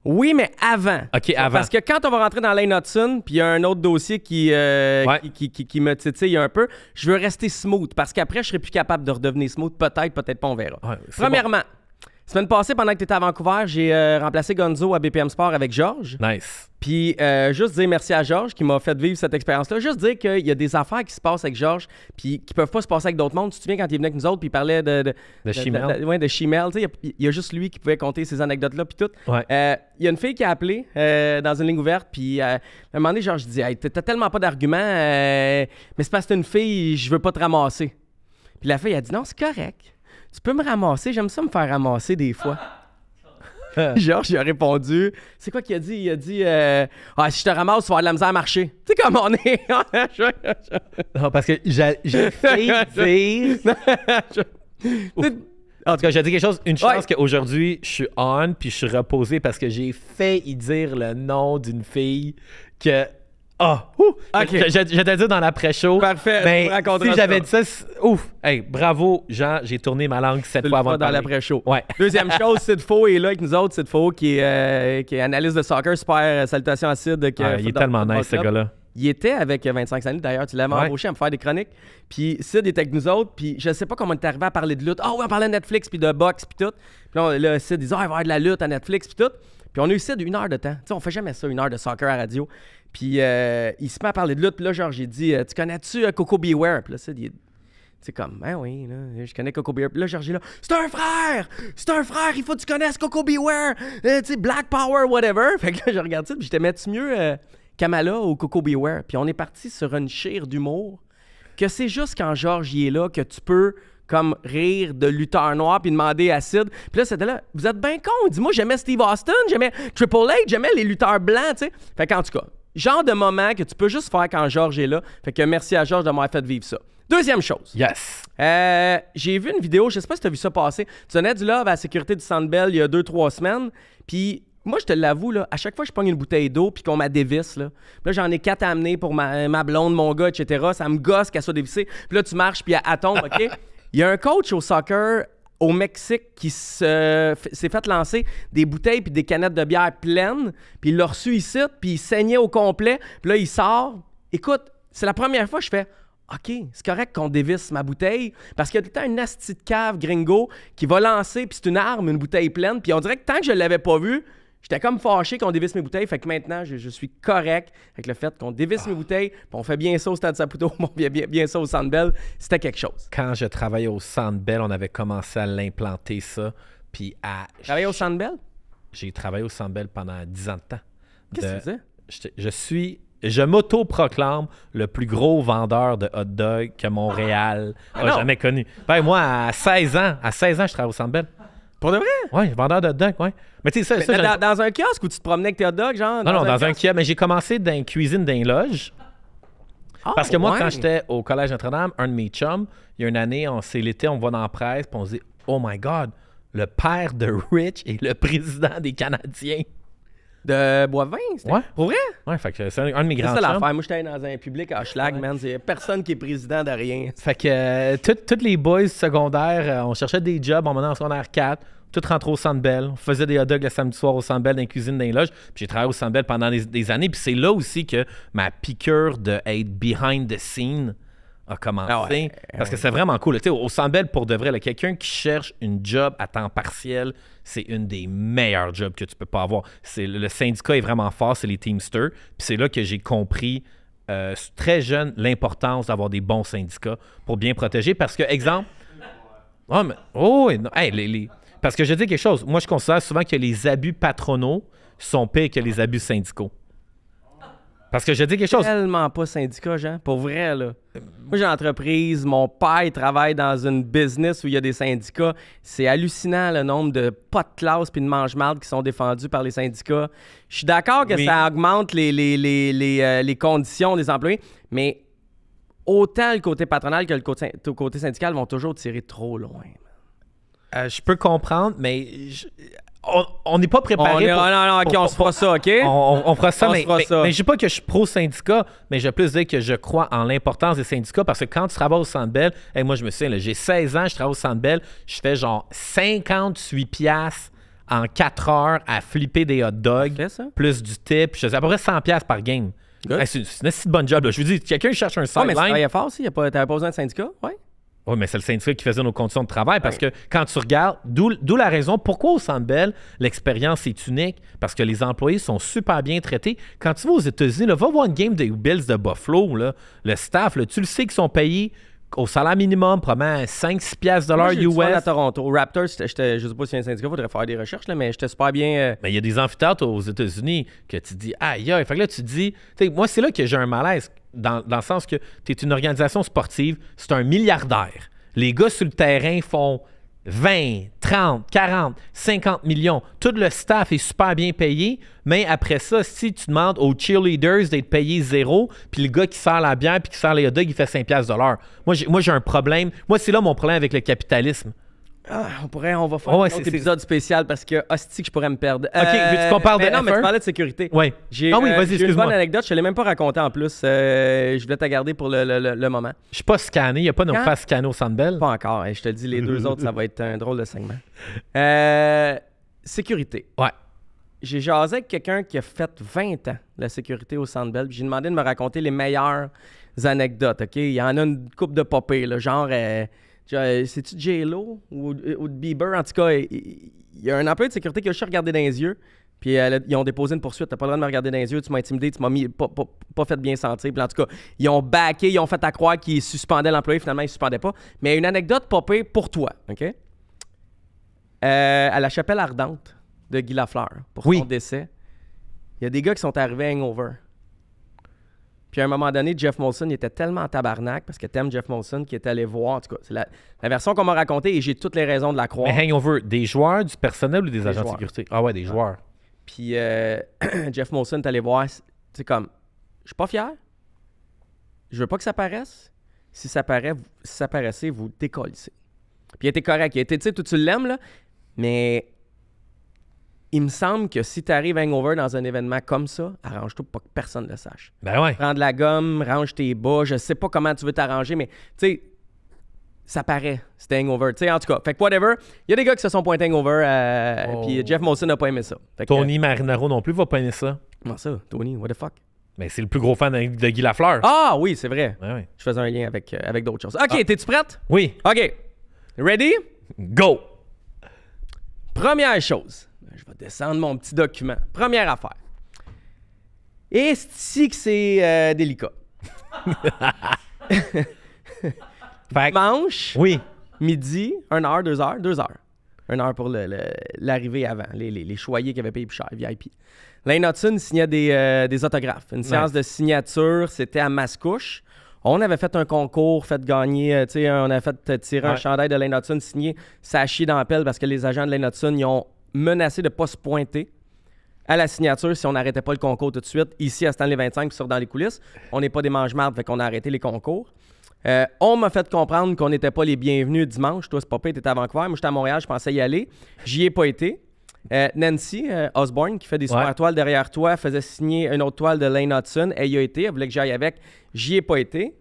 Oui, mais avant. OK, avant. Parce que quand on va rentrer dans Lane Hudson, puis il y a un autre dossier qui me titille un peu, je veux rester smooth, parce qu'après, je serai plus capable de redevenir smooth. Peut-être pas, on verra. Ouais, c'est Premièrement, semaine passée, pendant que tu étais à Vancouver, j'ai remplacé Gonzo à BPM Sport avec Georges. Nice. Puis juste dire merci à Georges qui m'a fait vivre cette expérience-là. Juste dire qu'il y a des affaires qui se passent avec Georges puis qui peuvent pas se passer avec d'autres mondes. Tu te souviens quand il est venu avec nous autres puis il parlait de Chimel. ouais, de Chimel. Tu sais, il y a juste lui qui pouvait compter ces anecdotes-là puis tout. Ouais. Il y a une fille qui a appelé dans une ligne ouverte puis à un moment donné, Georges dit hey, t'as tellement pas d'arguments, mais c'est parce que t'es une fille, je veux pas te ramasser. Puis la fille a dit non, c'est correct. Tu peux me ramasser, j'aime ça me faire ramasser des fois. Georges, il a répondu. C'est quoi qu'il a dit? Il a dit si je te ramasse, tu vas avoir de la misère à marcher. Tu sais comme on est. Non, parce que j'ai fait dire. En tout cas, j'ai dit quelque chose. Une chance qu'aujourd'hui, je suis on puis je suis reposé parce que j'ai failli dire le nom d'une fille que. OK. Je t'ai dit dans l'après-show. Parfait. Mais si j'avais dit ça, ouf. Hey, bravo, Jean. J'ai tourné ma langue 7 fois avant de dans parler. l'après-show. Ouais. Deuxième chose, Sid Faux est là avec nous autres. Sid Faux qui est analyste de soccer. Super. Salutations à Sid. Il est tellement nice, ce gars-là. Il était avec 25 années d'ailleurs. Tu l'avais embauché à me faire des chroniques. Puis Sid était avec nous autres. Puis je sais pas comment on est arrivé à parler de lutte. Ah oui, on parlait de Netflix puis de boxe puis tout. Puis là, Sid disait il va y avoir de la lutte à Netflix puis tout. Puis on a eu Sid 1 heure de temps. Tu sais, on fait jamais ça, 1 heure de soccer à radio. Puis il se met à parler de lutte. Puis là, genre, j'ai dit tu connais-tu Coco Beware? Puis là, Sid, c'est comme, ben oui, là, je connais Coco Beware. Puis là, Georges est là, c'est un frère, il faut que tu connaisses Coco Beware, tu sais, Black Power, whatever. Fait que là, je regarde ça, puis je te mets-tu mieux Kamala ou Coco Beware? Puis on est parti sur une chire d'humour, que c'est juste quand Georges y est là que tu peux comme rire de lutteur noir puis demander à Sid. Puis là, c'était là, vous êtes bien con. Dis-moi, j'aimais Steve Austin, j'aimais Triple H, j'aimais les lutteurs blancs, tu sais. Fait qu'en tout cas, genre de moment que tu peux juste faire quand Georges est là. Fait que merci à Georges de m'avoir fait vivre ça. Deuxième chose. Yes. J'ai vu une vidéo, je sais pas si tu as vu ça passer. Tu donnais du love à la sécurité du Centre Bell il y a 2-3 semaines. Puis moi, je te l'avoue, là, à chaque fois que je pogne une bouteille d'eau puis qu'on m'a dévisse, là j'en ai 4 à amener pour ma blonde, mon gars, etc. Ça me gosse qu'elle soit dévissée. Puis là, tu marches puis elle tombe, OK? Il y a un coach au soccer au Mexique qui s'est fait lancer des bouteilles puis des canettes de bière pleines. Puis il l'a reçu ici, puis il saignait au complet. Puis là, il sort. Écoute, c'est la première fois que je fais OK, c'est correct qu'on dévisse ma bouteille parce qu'il y a tout le temps une asti de cave gringo qui va lancer, puis c'est une arme, une bouteille pleine. Puis on dirait que tant que je l'avais pas vu, j'étais comme fâché qu'on dévisse mes bouteilles. Fait que maintenant, je suis correct avec le fait qu'on dévisse mes bouteilles, puis on fait bien ça au Stade Saputo, on fait bien ça au Centre Bell. C'était quelque chose. Quand je travaillais au Centre Bell, on avait commencé à l'implanter ça. Puis à... Travailler au Centre Bell? J'ai travaillé au Centre Bell pendant 10 ans de temps. Qu'est-ce que tu faisais? Je m'auto-proclame le plus gros vendeur de hot dog que Montréal a jamais connu. Ben, moi, à 16 ans, je travaille au Centre Bell. Pour de vrai? Oui, vendeur de hot dog, oui. Mais tu sais, ça... dans un kiosque où tu te promenais avec tes hot dogs, genre? Non, dans un kiosque. Mais j'ai commencé dans une cuisine d'un loge. Parce que moi, quand j'étais au Collège Notre-Dame, un de mes chums, il y a une année, c'est l'été, on va dans la presse, puis on se dit « Oh my God, le père de Rich est le président des Canadiens. » De Boivin? Ouais. Pour vrai? Ouais, fait que c'est un de mes grands C'est ça chums. l'affaire. Moi, j'étais dans un public à Schlag, man. C'est personne qui est président de rien. Fait que tous les boys secondaires, on cherchait des jobs, on menait en secondaire 4, tout rentré au Centre Bell. On faisait des hot dogs le samedi soir au Centre Bell, dans les cuisines, dans les loges. Puis j'ai travaillé au Centre Bell pendant des années. Puis c'est là aussi que ma piqûre d'être behind the scene a commencé. Parce que c'est vraiment cool. Tu sais, au Centre Bell, pour de vrai, quelqu'un qui cherche une job à temps partiel, c'est une des meilleurs jobs que tu peux pas avoir. Le syndicat est vraiment fort, c'est les Teamsters. Puis c'est là que j'ai compris, très jeune, l'importance d'avoir des bons syndicats pour bien protéger. Parce que, exemple... Parce que je dis quelque chose. Moi, je considère souvent que les abus patronaux sont pires que les abus syndicaux. Parce que je dis quelque chose. Tellement pas syndicat, Jean. Pour vrai, là. Moi, j'ai une entreprise. Mon père il travaille dans une business où il y a des syndicats. C'est hallucinant le nombre de pas de classe puis de mange-marde qui sont défendus par les syndicats. Je suis d'accord que Oui. ça augmente les conditions des employés, mais autant le côté patronal que le côté syndical vont toujours tirer trop loin. Je peux comprendre, mais on n'est pas préparé pour... Non, OK, on se fera ça, OK? On fera ça, On mais se fera ça. je ne dis pas que je suis pro-syndicat, mais je vais plus dire que je crois en l'importance des syndicats parce que quand tu travailles au Centre Bell, moi je me souviens, là, j'ai 16 ans, je travaille au Centre Bell, je fais genre 58 piastres en 4 heures à flipper des hot dogs, Fait ça? plus du tip, je faisais à peu près 100 piastres par game. Good. Hey, c'est une assez bonne job. Là. Je vous dis, quelqu'un qui cherche un Ah, mais tu sideline... travaillais fort aussi? T'avais pas besoin de syndicat? Ouais. Oui, mais c'est le syndicat qui faisait nos conditions de travail parce que quand tu regardes, d'où la raison pourquoi au Centre Bell, l'expérience est unique parce que les employés sont super bien traités. Quand tu vas aux États-Unis, là, va voir une game des Bills de Buffalo, là, le staff, là, tu le sais qu'ils sont payés au salaire minimum, probablement 5-6 piastres de l'heure Moi, j'ai eu du fun à US. Toronto. Raptors, je sais pas si y a un syndicat, il faudrait faire des recherches, là, mais j'étais super bien. Mais il y a des amphithéâtres aux États-Unis que tu dis, aïe, aïe. Fait que là, tu te dis, tu sais, moi, c'est là que j'ai un malaise, dans le sens que tu es une organisation sportive, c'est un milliardaire. Les gars sur le terrain font 20, 30, 40, 50 millions. Tout le staff est super bien payé, mais après ça, si tu demandes aux cheerleaders d'être payés zéro, puis le gars qui sert la bière puis qui sert les hot dogs, il fait 5 piastres de l'heure. Moi, j'ai un problème. Moi, c'est là mon problème avec le capitalisme. On va faire Ouais, un autre épisode spécial parce que hostie que je pourrais me perdre. OK, veux-tu qu'on parle de non, mais F1? tu parlais de sécurité. Oui. J'ai Ah oui, vas-y, j'ai une excuse-moi. bonne anecdote, je te l'ai même pas racontée en plus. Je voulais te garder pour le moment. Je suis pas scanné. Il n'y a pas de Quand? pas scanné au Centre Bell. Pas encore. Je te dis, les deux autres, ça va être un drôle de segment. Sécurité. Ouais. J'ai jasé avec quelqu'un qui a fait 20 ans de la sécurité au Centre Bell. J'ai demandé de me raconter les meilleures anecdotes, OK? Il y en a une couple de popées, là, genre... c'est-tu J-Lo ou de Bieber? En tout cas, il y a un employé de sécurité qui a juste regardé dans les yeux, puis ils ont déposé une poursuite. T'as pas le droit de me regarder dans les yeux, tu m'as intimidé, tu m'as pas fait bien sentir. Puis en tout cas, ils ont backé, ils ont fait à croire qu'ils suspendaient l'employé, finalement, ils suspendaient pas. Mais une anecdote popée pour toi, OK? À la chapelle ardente de Guy Lafleur, pour son décès, il y a des gars qui sont arrivés hangover. Puis à un moment donné, Jeff Molson, il était tellement en tabarnak, parce que t'aimes Jeff Molson, qui est allé voir, en tout cas, c'est la version qu'on m'a racontée et j'ai toutes les raisons de la croire. Mais hangover, des joueurs, du personnel ou des agents joueurs. de sécurité? Ah ouais, des joueurs. Puis Jeff Molson est allé voir, c'est comme, je suis pas fier, je veux pas que ça paraisse. Si ça paraissait, vous décollissez. Puis il était correct, il était, tu sais, tu l'aimes, là, mais il me semble que si tu arrives hangover dans un événement comme ça, arrange-toi pour pas que personne ne le sache. Ben ouais. Prends de la gomme, range tes bas, je sais pas comment tu veux t'arranger, mais tu sais, ça paraît, c'était hangover. Tu sais, en tout cas, fait que whatever, il y a des gars qui se sont pointés hangover, puis Jeff Molson n'a pas aimé ça. Fait que, Tony Marinaro non plus va pas aimer ça. comment ça, Tony, what the fuck? Mais c'est le plus gros fan de Guy Lafleur. Ah oui, c'est vrai. Ouais, ouais. Je faisais un lien avec d'autres choses. OK, t'es-tu prête? Oui. OK. Ready? Go! Première chose. Je vais descendre mon petit document. Première affaire. Est-ce que c'est délicat? Fait que- Dimanche, oui. midi, 1 heure, 2 heures, 2 heures. 1 heure pour l'arrivée avant, les choyers qui avaient payé plus cher, VIP. Lane Hudson signait des autographes. Une séance de signature, c'était à Mascouche. On avait fait un concours, fait gagner, tu sais, on avait fait tirer un chandail de Lane Hudson signé. Ça a chié dans la pelle parce que les agents de Lane Hudson, ils ont menacé de ne pas se pointer à la signature si on n'arrêtait pas le concours tout de suite. Ici, à Stanley 25, puis sur dans les coulisses, on n'est pas des mange-mardes, fait qu'on a arrêté les concours. On m'a fait comprendre qu'on n'était pas les bienvenus dimanche. Toi, c'est pas pire, t'étais à Vancouver. Moi, j'étais à Montréal, je pensais y aller. J'y ai pas été. Nancy Osborne, qui fait des super toiles derrière toi, faisait signer une autre toile de Lane Hudson. Elle y a été, elle voulait que j'aille avec. J'y ai pas été.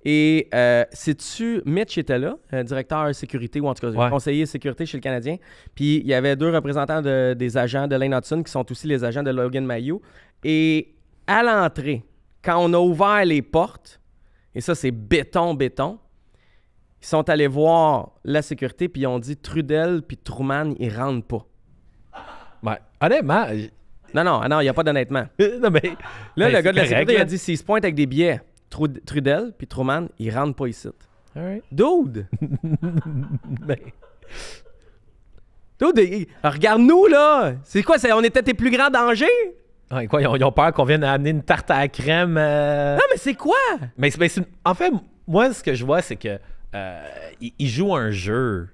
Et sais-tu, Mitch était là, directeur sécurité, ou en tout cas conseiller sécurité chez le Canadien. Puis il y avait 2 représentants des agents de Lane Hudson qui sont aussi les agents de Logan Mailloux. Et à l'entrée, quand on a ouvert les portes, et ça c'est béton, ils sont allés voir la sécurité puis ils ont dit Trudel puis Truman, ils rentrent pas. Ouais. Honnêtement, Non, il n'y a pas d'honnêtement. non, mais. Là, ben, le gars de la c'est sécurité, correct, il a là. dit s'ils se pointent avec des billets, Trudel puis Truman, ils rentrent pas ici. All right. Dude! Ben, Dude, regarde-nous, là! C'est quoi, on était tes plus grands dangers? Ouais, quoi, ils ont peur qu'on vienne amener une tarte à la crème. Non, mais c'est quoi? Mais en fait, moi, ce que je vois, c'est que ils jouent un jeu.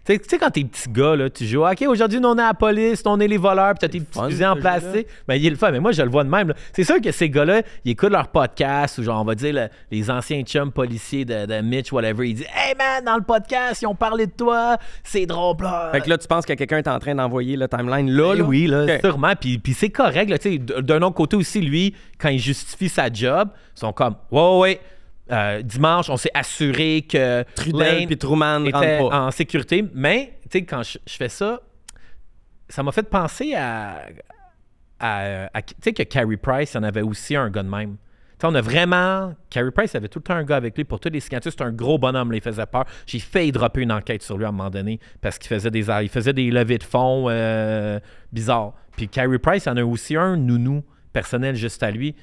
Tu sais, quand t'es petit gars, là, tu joues, OK, aujourd'hui, nous, on est à la police, on est les voleurs, puis t'as tes petits fusils en plastique. Ben, il est le fun. Mais moi, je le vois de même. Là. C'est sûr que ces gars-là, ils écoutent leur podcast, ou genre, on va dire, les anciens chums policiers de Mitch, whatever. Ils disent, hey man, dans le podcast, ils ont parlé de toi, c'est drôle. Blah. Fait que là, tu penses que quelqu'un est en train d'envoyer le timeline là? Oui, là, Okay. sûrement. Puis c'est correct. Là, d'un autre côté aussi, lui, quand il justifie sa job, ils sont comme, ouais. Dimanche, on s'est assuré que Trudel puis Truman était rentrent pas. en sécurité. Mais, tu sais, quand je fais ça, ça m'a fait penser à tu sais que Carey Price, il y en avait aussi un gars de même. Tu sais, on a vraiment... Carey Price avait tout le temps un gars avec lui pour toutes les signatures. C'est un gros bonhomme, là, il faisait peur. J'ai failli dropper une enquête sur lui à un moment donné parce qu'il faisait des levées de fonds bizarres. Puis Carey Price, il y en a aussi un nounou personnel juste à lui.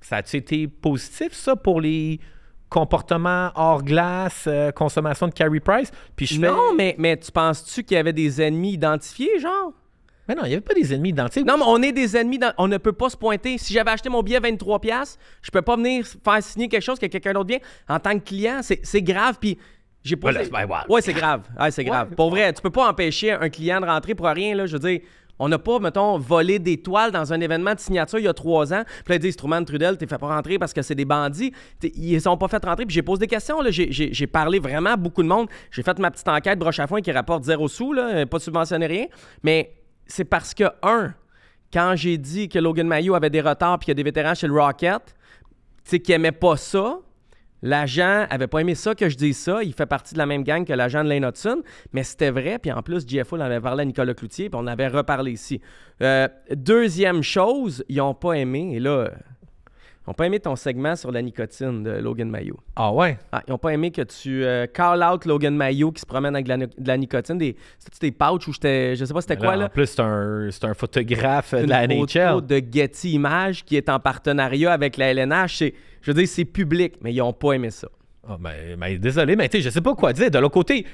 Ça a-tu été positif, ça, pour les comportements hors glace, consommation de Carey Price? Puis Non, mais tu penses-tu qu'il y avait des ennemis identifiés, genre? Mais non, il n'y avait pas des ennemis identiques. Non, mais on est des ennemis, on ne peut pas se pointer. Si j'avais acheté mon billet 23$, je peux pas venir faire signer quelque chose que quelqu'un d'autre vient. En tant que client, c'est grave, puis j'ai pas... Ouais, c'est grave. Ouais, c'est grave. Pour vrai, tu peux pas empêcher un client de rentrer pour rien, là, je veux dire... On n'a pas, mettons, volé des toiles dans un événement de signature il y a 3 ans. Puis là, ils disent, Truman, Trudel, t'es fait pas rentrer parce que c'est des bandits. Ils ne sont pas fait rentrer. Puis j'ai posé des questions. Là. J'ai parlé vraiment à beaucoup de monde. J'ai fait ma petite enquête broche à foin qui rapporte 0 sous, là, pas subventionné rien. Mais c'est parce que, quand j'ai dit que Logan Mayo avait des retards puis qu'il y a des vétérans chez le Rocket, tu sais, qui n'aimaient pas ça, l'agent avait pas aimé ça que je dise ça. Il fait partie de la même gang que l'agent de Lane Hudson, mais c'était vrai. Puis en plus, GFO en avait parlé à Nicolas Cloutier, puis on avait reparlé ici. Deuxième chose, ils n'ont pas aimé, et là, ils n'ont pas aimé ton segment sur la nicotine de Logan Mayo. Ah ouais? Ah, ils n'ont pas aimé que tu call out Logan Mayo qui se promène avec de la nicotine. C'était des pouches ou je sais pas c'était quoi là. En plus, c'est un photographe de Une la photo NHL. de Getty Images qui est en partenariat avec la LNH. Je veux dire, c'est public, mais ils n'ont pas aimé ça. Ah, ben, désolé, mais tu sais, je sais pas quoi dire. De l'autre côté,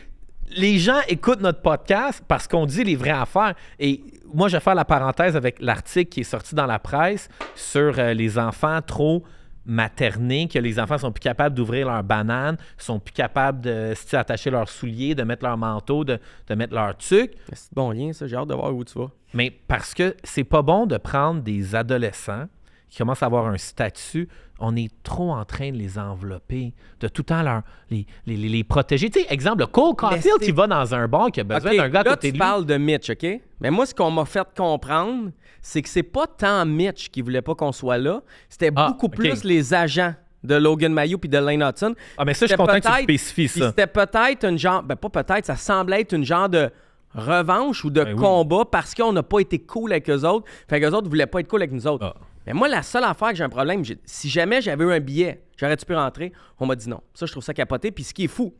les gens écoutent notre podcast parce qu'on dit les vraies affaires. Et moi, je vais faire la parenthèse avec l'article qui est sorti dans la presse sur les enfants trop maternés, que les enfants sont plus capables d'ouvrir leurs bananes, sont plus capables de attacher leurs souliers, de mettre leur manteau, de mettre leur tuque. C'est bon lien, ça. J'ai hâte de voir où tu vas. Mais parce que c'est pas bon de prendre des adolescents qui commencent à avoir un statut, on est trop en train de les envelopper, de tout le temps les protéger. Tu sais, exemple, Cole Caulfield qui va dans un bar qui a besoin d'un gars à côté de lui. Là, tu parles de Mitch, OK? Mais moi, ce qu'on m'a fait comprendre, c'est que c'est pas tant Mitch qui voulait pas qu'on soit là, c'était beaucoup plus les agents de Logan Mayo puis de Lane Hudson. Ah, mais ça, je suis content que tu spécifies ça. C'était peut-être une genre... Ben, pas peut-être, ça semblait être une genre de revanche ou de combat parce qu'on n'a pas été cool avec eux autres. Fait qu'eux autres voulaient pas être cool avec nous autres. Ah. Mais moi, la seule affaire que j'ai un problème, si jamais j'avais eu un billet, j'aurais-tu pu rentrer? On m'a dit non. Ça, je trouve ça capoté. Puis ce qui est fou,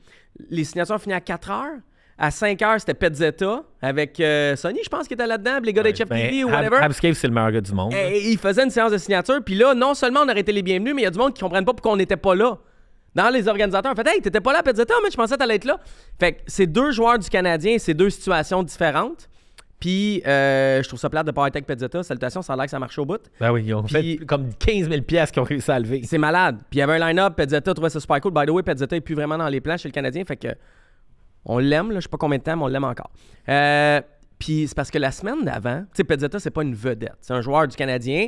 les signatures ont fini à 4 heures. À 5 heures, c'était Pezzetta avec Sony, je pense, qui était là-dedans, les gars d'HFTV ou whatever. Habscave, c'est le meilleur gars du monde. Et il faisait une séance de signature. Puis là, non seulement on aurait été les bienvenus, mais il y a du monde qui ne comprennent pas pourquoi on n'était pas là. Dans les organisateurs, on fait « Hey, t'étais pas là à Pezzetta, mais je pensais que t'allais être là. » Fait que c'est 2 joueurs du Canadien, c'est 2 situations différentes. Puis, je trouve ça plate de pas être avec Pezzetta. Salutations, ça a l'air que ça marche au bout. Ben oui, ils ont fait comme 15 000 piastres qu'ils ont réussi à lever. C'est malade. Puis, il y avait un line-up, Pezzetta trouvait ça super cool. By the way, Pezzetta est plus vraiment dans les plans chez le Canadien. Fait que, on l'aime, là. Je sais pas combien de temps, mais on l'aime encore. Puis, c'est parce que la semaine d'avant, tu sais, Pezzetta, c'est pas une vedette. C'est un joueur du Canadien.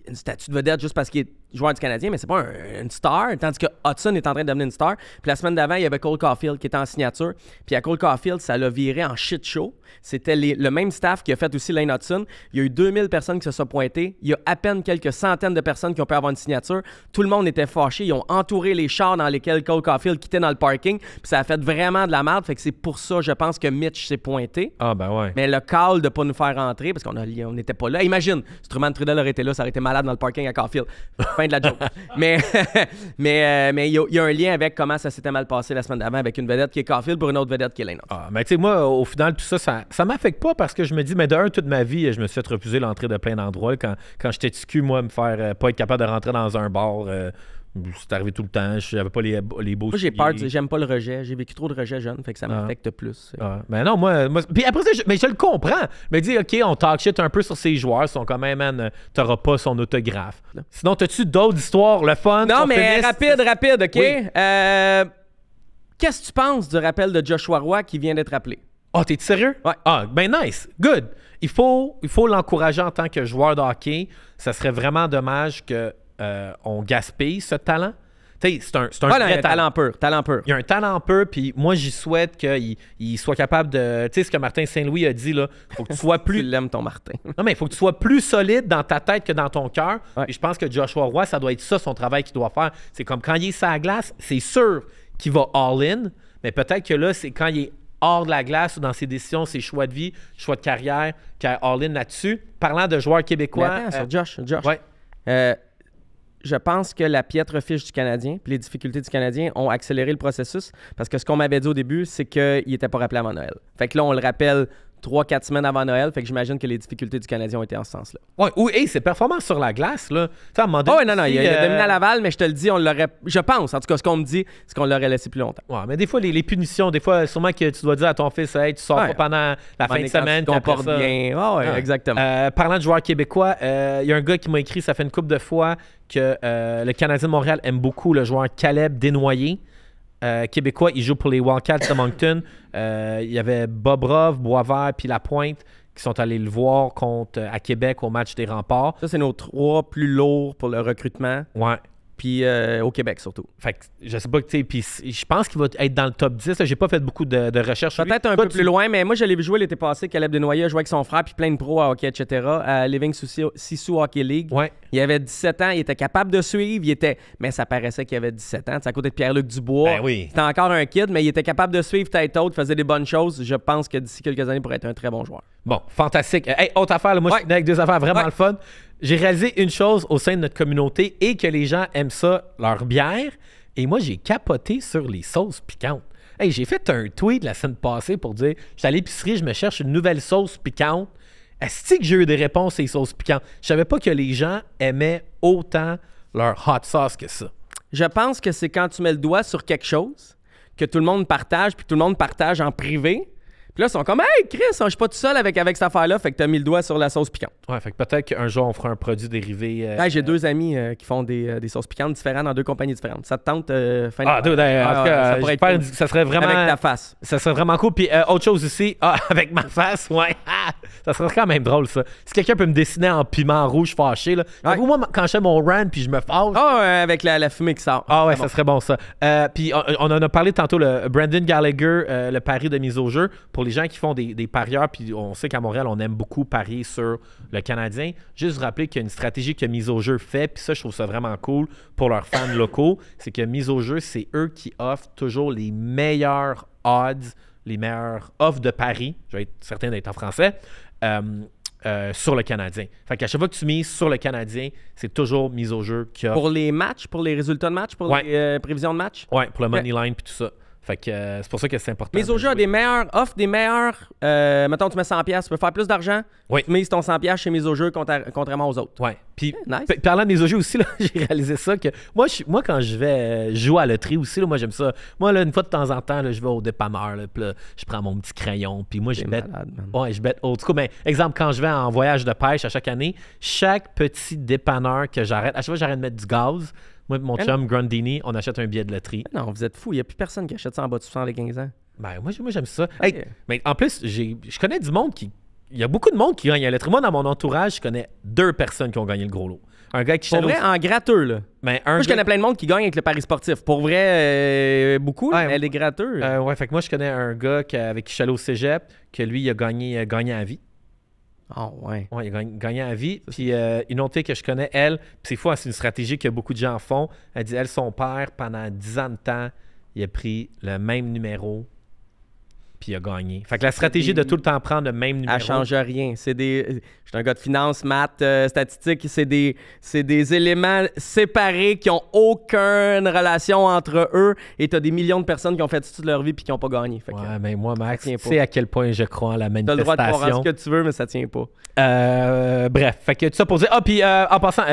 Une statue de vedette juste parce qu'il est joueur du Canadien, mais c'est pas une star, tandis que Hudson est en train de devenir une star. Puis la semaine d'avant, il y avait Cole Caulfield qui était en signature. Puis à Cole Caulfield, ça l'a viré en shit show. C'était le même staff qui a fait aussi Lane Hudson. Il y a eu 2000 personnes qui se sont pointées. Il y a à peine quelques centaines de personnes qui ont pu avoir une signature. Tout le monde était fâché. Ils ont entouré les chars dans lesquels Cole Caulfield quittait dans le parking. Puis ça a fait vraiment de la merde. Fait que c'est pour ça, je pense, que Mitch s'est pointé. Ah, ben ouais. Mais le call de pas nous faire rentrer, parce qu'on n'était pas là. Imagine, si Truman Trudel aurait été là, ça aurait été malade dans le parking à Caulfield. Fin de la joke. mais il y a un lien avec comment ça s'était mal passé la semaine d'avant avec une vedette qui est Caulfield pour une autre vedette qui est Lane Hudson. Ah, mais tu sais, moi, au final, tout ça m'affecte pas parce que je me dis, mais d'un, toute ma vie, je me suis fait refuser l'entrée de plein d'endroits. Quand j'étais TQ, moi, me faire pas être capable de rentrer dans un bar C'est arrivé tout le temps. J'avais pas les beaux Moi, j'ai souliers. peur, j'aime pas le rejet. J'ai vécu trop de rejet jeune, fait que ça m'affecte plus. Ben non, moi puis après ça, mais je le comprends. Mais dis, OK, on talk shit un peu sur ces joueurs. Ils sont quand même, man, t'auras pas son autographe. Sinon, t'as-tu d'autres histoires, le fun? Non, mais rapide, OK? Oui. Qu'est-ce que tu penses du rappel de Joshua Roy qui vient d'être appelé? Ah, t'es sérieux? Ouais. Ah, ben nice. Good. Il faut l'encourager en tant que joueur de hockey. Ça serait vraiment dommage qu'on gaspille ce talent. Tu sais, c'est un vrai talent pur. Il y a un talent pur, puis moi, j'y souhaite qu'il soit capable de... Tu sais, ce que Martin Saint-Louis a dit, là, faut que tu sois plus... Tu l'aimes, ton Martin. Non, mais il faut que tu sois plus solide dans ta tête que dans ton cœur. Ouais. Et je pense que Joshua Roy, ça doit être ça, son travail qu'il doit faire. C'est comme quand il est sur la glace, c'est sûr qu'il va all-in, mais peut-être que là, c'est quand il est hors de la glace ou dans ses décisions, ses choix de vie, choix de carrière, qu'il a all-in là-dessus. Parlant de joueurs québécois... Mais attends, sur Josh. Ouais. Je pense que la piètre fiche du Canadien puis les difficultés du Canadien ont accéléré le processus parce que ce qu'on m'avait dit au début, c'est qu'il n'était pas rappelé avant Noël. Fait que là, on le rappelle 3-4 semaines avant Noël. Fait que j'imagine que les difficultés du Canadien ont été en ce sens-là. Ouais, ou ses performances sur la glace, là. Tu sais, à un moment donné, non, il a dominé à Laval, mais je te le dis, on l'aurait... Je pense, en tout cas, ce qu'on me dit, c'est qu'on l'aurait laissé plus longtemps. Ouais, mais des fois, les punitions, des fois, sûrement que tu dois dire à ton fils, hey, tu sors pas pendant la fin de semaine. Tu te comportes bien. Exactement. Parlant de joueurs québécois, il y a un gars qui m'a écrit, ça fait une couple de fois, que le Canadien de Montréal aime beaucoup le joueur Caleb Desnoyers. Québécois, il joue pour les Wildcats de Moncton. Il y avait Bobrov, Boisvert puis Lapointe qui sont allés le voir à Québec au match des Remparts. Ça, c'est nos 3 plus lourds pour le recrutement. Ouais. Puis au Québec, surtout. Fait que je sais pas, tu sais, puis je pense qu'il va être dans le top 10. Là, j'ai pas fait beaucoup de recherches sur lui. Peut-être un peu plus loin, mais moi, je l'ai vu jouer l'été passé. Caleb Desnoyers jouait avec son frère, puis plein de pros à hockey, etc. À Living Sissou Hockey League. Ouais. Il avait 17 ans, il était capable de suivre, mais ça paraissait qu'il avait 17 ans. C'est à côté de Pierre-Luc Dubois. Ben oui. C'était encore un kid, mais il était capable de suivre tête haute, faisait des bonnes choses. Je pense que d'ici quelques années, il pourrait être un très bon joueur. Bon, fantastique. Hey, autre affaire, là, moi, je suis avec 2 affaires vraiment le fun. J'ai réalisé une chose au sein de notre communauté et que les gens aiment ça, leur bière. Et moi, j'ai capoté sur les sauces piquantes. Hey, j'ai fait un tweet la semaine passée pour dire, je suis à l'épicerie, je me cherche une nouvelle sauce piquante. Est-ce que j'ai eu des réponses à ces sauces piquantes? Je savais pas que les gens aimaient autant leur hot sauce que ça. Je pense que c'est quand tu mets le doigt sur quelque chose que tout le monde partage, puis tout le monde partage en privé. Puis là, ils sont comme « Hey, Chris, je suis pas tout seul avec cette affaire-là. » Fait que t'as mis le doigt sur la sauce piquante. Ouais, fait que peut-être qu'un jour, on fera un produit dérivé. J'ai 2 amis qui font des sauces piquantes différentes dans 2 compagnies différentes. Ça te tente fin en tout cas, ça serait vraiment... Avec ta face. Ça serait vraiment cool. Puis autre chose aussi, avec ma face, ouais. Ça serait quand même drôle, ça. Si quelqu'un peut me dessiner en piment rouge fâché, là. Moi, quand je fais mon rant puis je me fâche... Avec la fumée qui sort. Ah ouais, ça serait bon, ça. Puis on en a parlé tantôt, le Brandon Gallagher, le pari de mise au jeu. Pour les gens qui font des parieurs, puis on sait qu'à Montréal, on aime beaucoup parier sur le Canadien. Juste vous rappeler qu'il y a une stratégie que Mise au jeu fait, puis ça, je trouve ça vraiment cool pour leurs fans locaux. C'est que Mise au jeu, c'est eux qui offrent toujours les meilleurs odds, les meilleurs offres de paris, je vais être certain d'être en français, sur le Canadien. Fait qu'à chaque fois que tu mises sur le Canadien, c'est toujours Mise au jeu qui offre. Pour les matchs, pour les résultats de match, pour les prévisions de match? Ouais, pour le money line puis tout ça. Fait que c'est pour ça que c'est important. Mise au jeu a des meilleurs, offre des meilleurs. Mettons, tu mets 100$, tu peux faire plus d'argent. Oui. Tu mises ton 100$ chez Mise au jeu contrairement aux autres. Ouais. Puis, nice. Parlant de mise au jeu aussi, là, j'ai réalisé ça que moi quand je vais jouer à la loterie aussi, là, moi j'aime ça. Moi, là, une fois de temps en temps, là, je vais au dépanneur, là, puis là, je prends mon petit crayon, puis moi je bête. Ouais, je bête old school. Mais exemple, quand je vais en voyage de pêche à chaque année, chaque petit dépanneur que j'arrête, à chaque fois que j'arrête de mettre du gaz, moi et mon chum Grundini, on achète un billet de loterie. Non, vous êtes fous. Il n'y a plus personne qui achète ça en bas de 75 ans. Ben, moi j'aime ça. Hey, mais en plus, je connais du monde qui... Il y a beaucoup de monde qui gagne à la loterie. Moi, dans mon entourage, je connais 2 personnes qui ont gagné le gros lot. Un gars qui... Pour vrai, en gratteux, là. Ben, moi, je connais plein de monde qui gagne avec le pari sportif. Pour vrai, beaucoup, mais les gratteux. Ouais, fait que moi, je connais un gars avec qui je suis allé au cégep, que lui, il a gagné à vie. Oh, ouais. Ouais, il a gagné à vie. Puis une autre fille que je connais, elle, puis c'est fou, c'est une stratégie que beaucoup de gens font. Elle dit, son père, pendant 10 ans de temps, il a pris le même numéro, puis il a gagné. Fait que la stratégie de tout le temps prendre le même numéro... Elle change rien. Je suis un gars de finance, maths, statistiques. C'est des éléments séparés qui n'ont aucune relation entre eux. Et tu as des millions de personnes qui ont fait toute leur vie puis qui n'ont pas gagné. Fait ouais, mais moi, Max, tu sais à quel point je crois en la manifestation. Tu as le droit de croire en ce que tu veux, mais ça tient pas. Bref, fait que tout ça pour dire... Ah, puis en passant,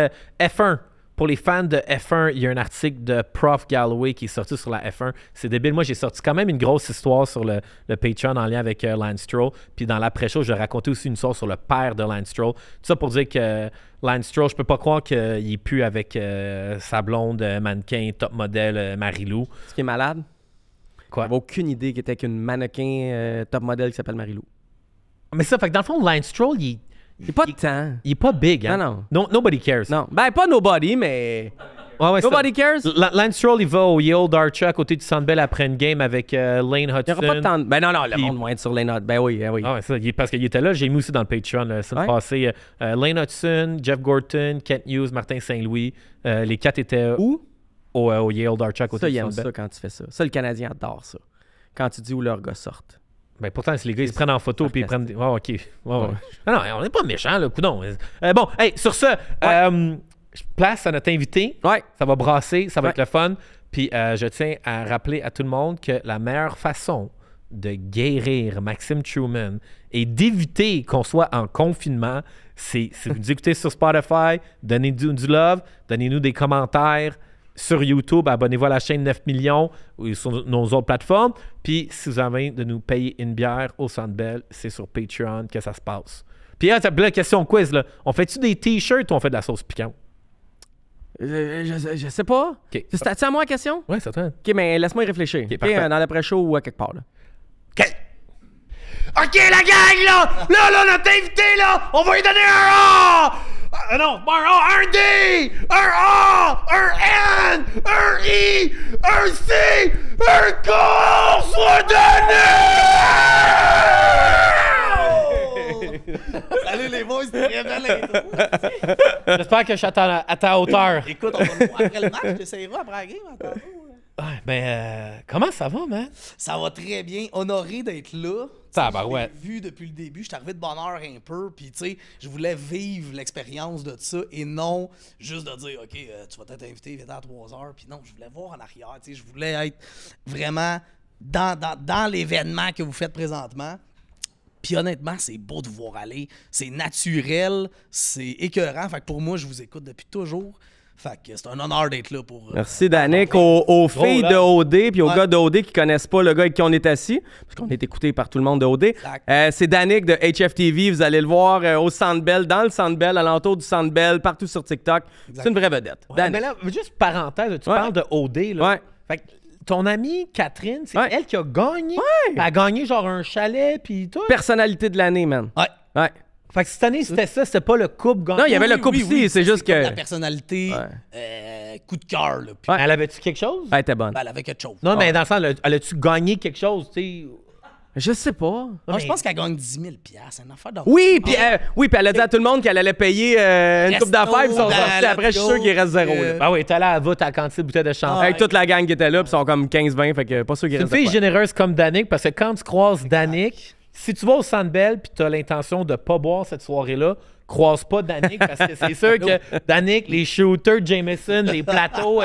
F1... pour les fans de F1, il y a un article de Prof Galloway qui est sorti sur la F1. C'est débile. Moi, j'ai sorti quand même une grosse histoire sur le Patreon en lien avec Lance Stroll. Puis dans l'après-show, je racontais aussi une histoire sur le père de Lance Stroll. Tout ça pour dire que Lance Stroll, je peux pas croire qu'il est plus avec sa blonde mannequin top modèle Marie-Lou. Ce qui est malade. Quoi? J'avais aucune idée qu'il était qu'une mannequin top modèle qui s'appelle Marie-Lou. Mais ça, fait que dans le fond, Lance Stroll, il pas de temps. est pas big. Hein? Non. Nobody cares. Non. Ben, pas nobody, mais... Ouais, Nobody cares. Lance Stroll, il va au Ye Old Archer à côté du Sandbell après une game avec Lane Hudson. Il n'y aura pas de temps. Ben non, le monde va être sur les notes. Ben oui. Ah ouais, ça, parce qu'il était là, j'ai mis aussi dans le Patreon la semaine passée. Lane Hudson, Jeff Gorton, Kent Hughes, Martin Saint-Louis. Les 4 étaient où? Au Ye Old Archer à côté Ça, du il aime Sandbell. ça quand tu fais ça. Ça, le Canadien adore ça. Quand tu dis où leurs gars sortent. Ben pourtant, c'est les gars, ils se prennent en photo puis ils prennent... OK. Ouais. Ah non, on n'est pas méchants, là, coudonc. Bon, hey, sur ce, place à notre invité. Ouais. Ça va brasser, ça va être le fun. Puis je tiens à rappeler à tout le monde que la meilleure façon de guérir Maxime Truman et d'éviter qu'on soit en confinement, c'est vous écouter sur Spotify, donnez-nous du love, donnez-nous des commentaires sur YouTube, abonnez-vous à la chaîne 9 millions ou sur nos autres plateformes. Puis si vous avez envie de nous payer une bière au Centre Bell, c'est sur Patreon que ça se passe. Puis là, la question quiz, là, on fait-tu des t-shirts ou on fait de la sauce piquante? Je sais pas. OK. C'est à moi la question? Ouais, c'est toi. OK, mais laisse-moi y réfléchir. OK, parfait. Dans l'après-show ou à quelque part. Là. OK. OK, la gang, là, notre invité, là, on va lui donner un A! Non, pas un A, un D! Un A! Un N! Un I! Un C! Un K! On soit donné! Salut les boys, c'était très belle l'intro. J'espère que je suis à ta hauteur. Écoute, on va le voir après le match, t'essayeras après la game, Comment ça va, man? Ça va très bien. Honoré d'être là. Tabarouette. Je l'ai vu depuis le début. Je suis arrivé de bonne heure un peu. Puis, tu sais, je voulais vivre l'expérience de ça et non juste de dire, OK, tu vas t'être invité, viens à 3 heures. Puis non, je voulais voir en arrière. Tu sais, je voulais être vraiment dans l'événement que vous faites présentement. Puis honnêtement, c'est beau de vous voir aller. C'est naturel, c'est écœurant. Fait que pour moi, je vous écoute depuis toujours. Fait que c'est un honneur d'être là pour... Merci, Danick. Aux filles de OD puis aux gars de OD qui connaissent pas le gars avec qui on est assis, parce qu'on est écouté par tout le monde de OD. C'est Danick de HFTV. Vous allez le voir au Centre Bell, dans le Centre Bell, alentour du Centre Bell, partout sur TikTok. C'est une vraie vedette. Ouais, mais là, juste parenthèse, tu parles de OD. Là. Ouais. Fait que ton amie Catherine, c'est Ouais. elle qui a gagné. Ouais. Elle a gagné genre un chalet puis tout. Personnalité de l'année, man. Ouais. Fait que cette année, c'était ça, c'était pas le couple gagnant. Non, il y avait le couple aussi, c'est juste comme que... la personnalité, coup de cœur, là. Puis, Elle avait-tu quelque chose? Elle était bonne. ben, elle avait quelque chose. Non, mais dans le sens, elle a-tu gagné quelque chose, tu sais? Je sais pas. Je pense qu'elle gagne 10 000 $. C'est une affaire de... Oui, puis elle a dit à tout le monde qu'elle allait payer une coupe d'affaires, puis ils sont sortis. Après, je suis sûr qu'il reste zéro. Là. Ah oui, t'es allé à la voûte à la quantité de bouteilles de champagne. Avec toute la gang qui était là, puis ils sont comme 15-20, fait que pas sûr qu'il C'est une reste de fille quoi. généreuse comme Danick, parce que quand tu croises Danick, si tu vas au Centre Bell puis tu as l'intention de pas boire cette soirée-là, croise pas Danick, parce que c'est sûr que Danick, les shooters, Jameson, les plateaux,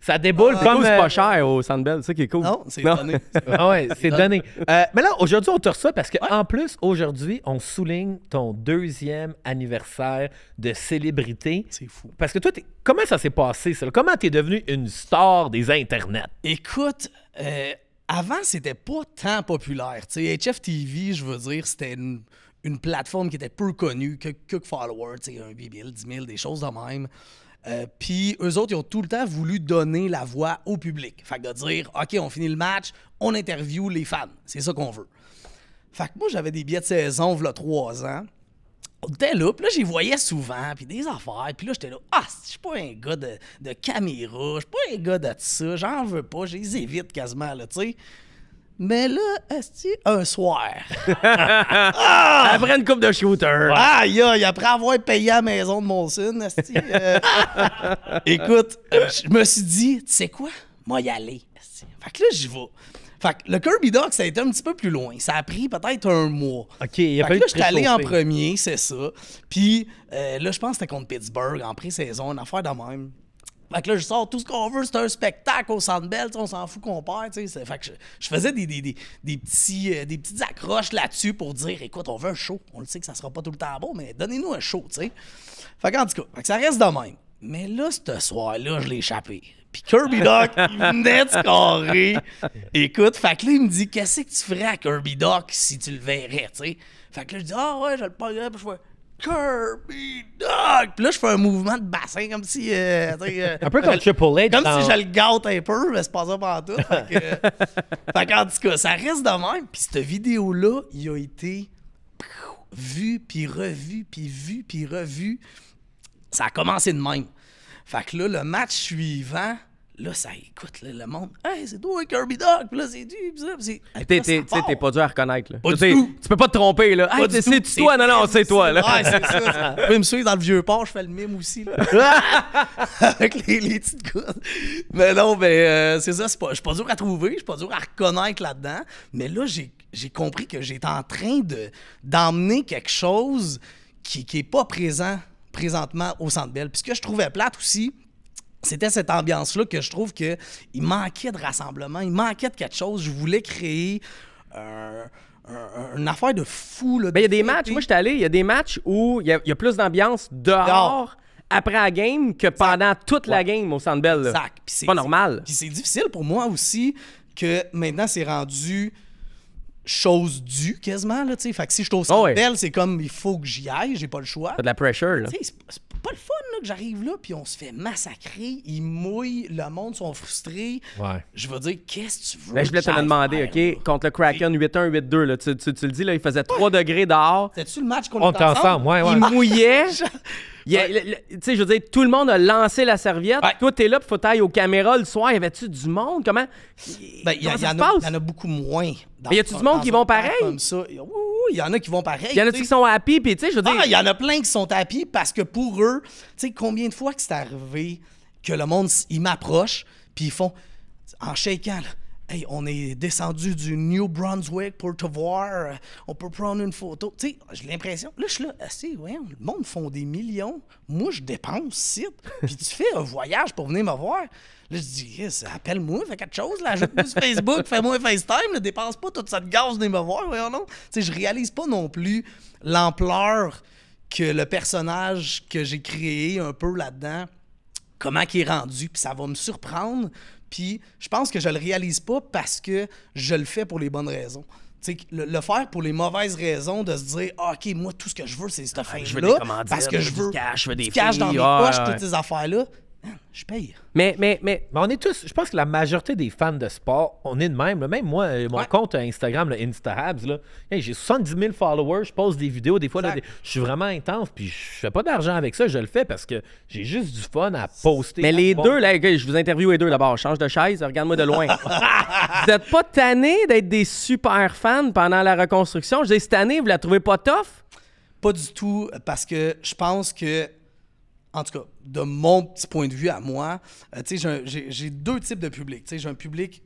ça déboule comme... C'est pas cher au Centre Bell, c'est ça qui est cool. Non, c'est donné. Ah ouais, c'est donné. Mais là, aujourd'hui, on te reçoit parce qu'en plus, aujourd'hui, on souligne ton 2e anniversaire de célébrité. C'est fou. Parce que toi, comment ça s'est passé, ça? Comment t'es devenu une star des internets? Écoute, avant, c'était pas tant populaire. Tu sais, HFTV, je veux dire, c'était une plateforme qui était peu connue, que followers, tu sais, 1 000, 10 000, des choses de même. Puis eux autres, ils ont tout le temps voulu donner la voix au public. Fait que de dire, OK, on finit le match, on interviewe les fans. C'est ça qu'on veut. Fait que moi, j'avais des billets de saison, v'là 3 ans. On était là, puis là, j'y voyais souvent, puis des affaires. Puis là, j'étais là, je suis pas un gars de caméra, je suis pas un gars de ça, j'en veux pas, je les évite quasiment, là, tu sais. Mais là, un soir. Après une coupe de shooter. Aïe, aïe, après avoir payé à la maison de Molson, écoute, je me suis dit, tu sais quoi, moi y aller. Fait que là, j'y vais. Fait que le Kirby Dog, ça a été un petit peu plus loin. Ça a pris peut-être un mois. OK, il a Fait fallu que là, te j'étais allé en réchauffer. premier, c'est ça. Puis là, je pense que c'était contre Pittsburgh en pré-saison, une affaire de même. Fait que là, je sors tout ce qu'on veut, c'est un spectacle au Centre Bell, on s'en fout qu'on perd, tu sais. Fait que je faisais des petites accroches là-dessus pour dire, écoute, on veut un show. On le sait que ça sera pas tout le temps bon, mais donnez-nous un show, tu sais. Fait qu'en tout cas, fait que ça reste de même. Mais là, ce soir-là, je l'ai échappé. Puis Kirby Doc, il venait de scorer. Écoute, fait que là, il me dit, qu'est-ce que tu ferais à Kirby Doc si tu le verrais, tu sais? Fait que là, je dis, ah ouais, je le pognerais, puis je fais Kirby Doc! Puis là, je fais un mouvement de bassin comme si. Un peu comme Triple H. Comme si je le gâte un peu, mais c'est pas ça pendant tout. Fait qu'en tout cas, ça reste de même. Puis cette vidéo-là, il a été vu, puis revu, puis vu, puis revu. Ça a commencé de même. Fait que là, le match suivant, là, ça écoute, là, le monde. Hey, c'est toi, Kirby Doc. Puis là, c'est tu, puis ça, puis c'est. T'es pas dur à reconnaître. Là. Pas du tout. Tu peux pas te tromper. Là. Hey, c'est toi. Non, c'est toi. Là. Ouais, c'est ça. Tu peux me suivre dans le vieux port, je fais le mime aussi. Là. Avec les petites coudes. Mais non, c'est ça. Je suis pas dur à trouver, je suis pas dur à reconnaître là-dedans. Mais là, j'ai compris que j'étais en train d'emmener quelque chose qui est pas présentement au Centre Bell. Puis ce que je trouvais plate aussi, c'était cette ambiance-là que je trouve qu'il manquait de rassemblement, il manquait de quelque chose. Je voulais créer une affaire de fou. Là, il y a des matchs, moi j'étais allé, il y a des matchs où il y a plus d'ambiance dehors après la game que pendant toute la game au Centre Bell. Exact. C'est pas normal. Puis c'est difficile pour moi aussi que maintenant c'est rendu chose due quasiment, là, tu sais. Fait que si je suis au Centre Bell, c'est comme, il faut que j'y aille, j'ai pas le choix. T'as de la pressure, là. Tu sais, c'est pas le fun, là, que j'arrive là, puis on se fait massacrer, ils mouillent, le monde sont frustrés. Ouais. Je veux dire, qu'est-ce que tu veux? Ben, je voulais te le demander, OK? Contre le Kraken 8-1, 8-2, là, tu le dis, là, il faisait 3 degrés dehors. C'était-tu le match qu'on était ensemble? Ouais. Il mouillait. Tu sais, je veux dire, tout le monde a lancé la serviette. Ouais. Toi, t'es là, puis faut t'ailler aux caméras le soir. Y avait-tu du monde? Comment? Ben, Comment ça se passe? Il y en a beaucoup moins. Mais y a-tu du monde qui vont pareil? Comme ça. Oui, il y en a qui vont pareil. Il y en a qui sont happy, puis tu sais, je veux dire... il y en a plein qui sont happy parce que pour eux, tu sais, combien de fois que c'est arrivé que le monde, il m'approche, puis ils font, en shakeant, là, hey, on est descendu du New Brunswick pour te voir. On peut prendre une photo. Tu sais, j'ai l'impression. Là, je suis là, voyons, le monde font des millions. Moi, je dépense site. Puis tu fais un voyage pour venir me voir. Là, je dis, yes, appelle-moi, fais quelque chose. Là, ajoute-moi sur Facebook, fais-moi un FaceTime. Ne dépense pas toute cette gaz de venir me voir. Voyons, non. Tu sais, je réalise pas non plus l'ampleur que le personnage que j'ai créé un peu là-dedans, comment il est rendu. Puis ça va me surprendre. Puis je pense que je le réalise pas parce que je le fais pour les bonnes raisons. Tu sais, le faire pour les mauvaises raisons, de se dire ah, OK, moi, tout ce que je veux, c'est cette fin-là. Parce que je veux du cash, dans mes poches, toutes ces affaires-là. Je paye. Mais on est tous, je pense que la majorité des fans de sport, on est de même. Là. Même moi, mon compte Instagram, le InstaHabs, là, hey, j'ai 70 000 followers, je pose des vidéos, des fois, là, je suis vraiment intense, puis je fais pas d'argent avec ça, je le fais parce que j'ai juste du fun à poster. Mais les deux, là, je vous interviewe les deux d'abord. Change de chaise, regarde-moi de loin. Vous êtes pas tannés d'être des super fans pendant la reconstruction? Je dis, cette année, vous la trouvez pas tough? Pas du tout, parce que je pense que en tout cas, de mon petit point de vue à moi, tu sais, j'ai deux types de public. Tu sais, j'ai un public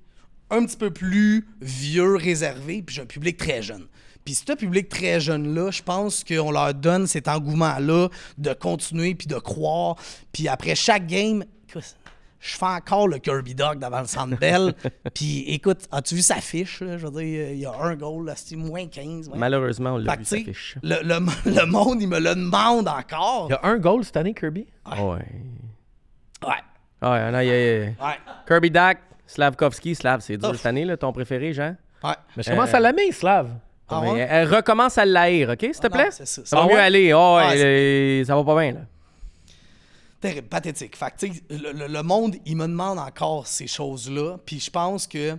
un petit peu plus vieux, réservé, puis j'ai un public très jeune. Puis ce public très jeune-là, je pense qu'on leur donne cet engouement-là de continuer puis de croire. Puis après chaque game, je fais encore le Kirby Doc devant le Centre Bell. Puis écoute, as-tu vu sa fiche? Là? Je veux dire, il y a un goal, là, c'est moins 15. Ouais. Malheureusement, on l'a vu, sa fiche. Le monde, il me le demande encore. Il y a un goal cette année, Kirby? Ouais. Ouais. Non, Kirby Doc, Slavkovski. Slav, c'est dur cette année, là, ton préféré, Jean? Ouais. Mais je commence à l'aimer, Slav. Ah ouais? Elle recommence à l'haïr, OK, s'il te plaît? Non, c'est ça. Ça va mieux aller. Ça va pas bien, là. Terrible, pathétique. Fait que, tu sais, le monde, il me demande encore ces choses-là. Puis je pense que, tu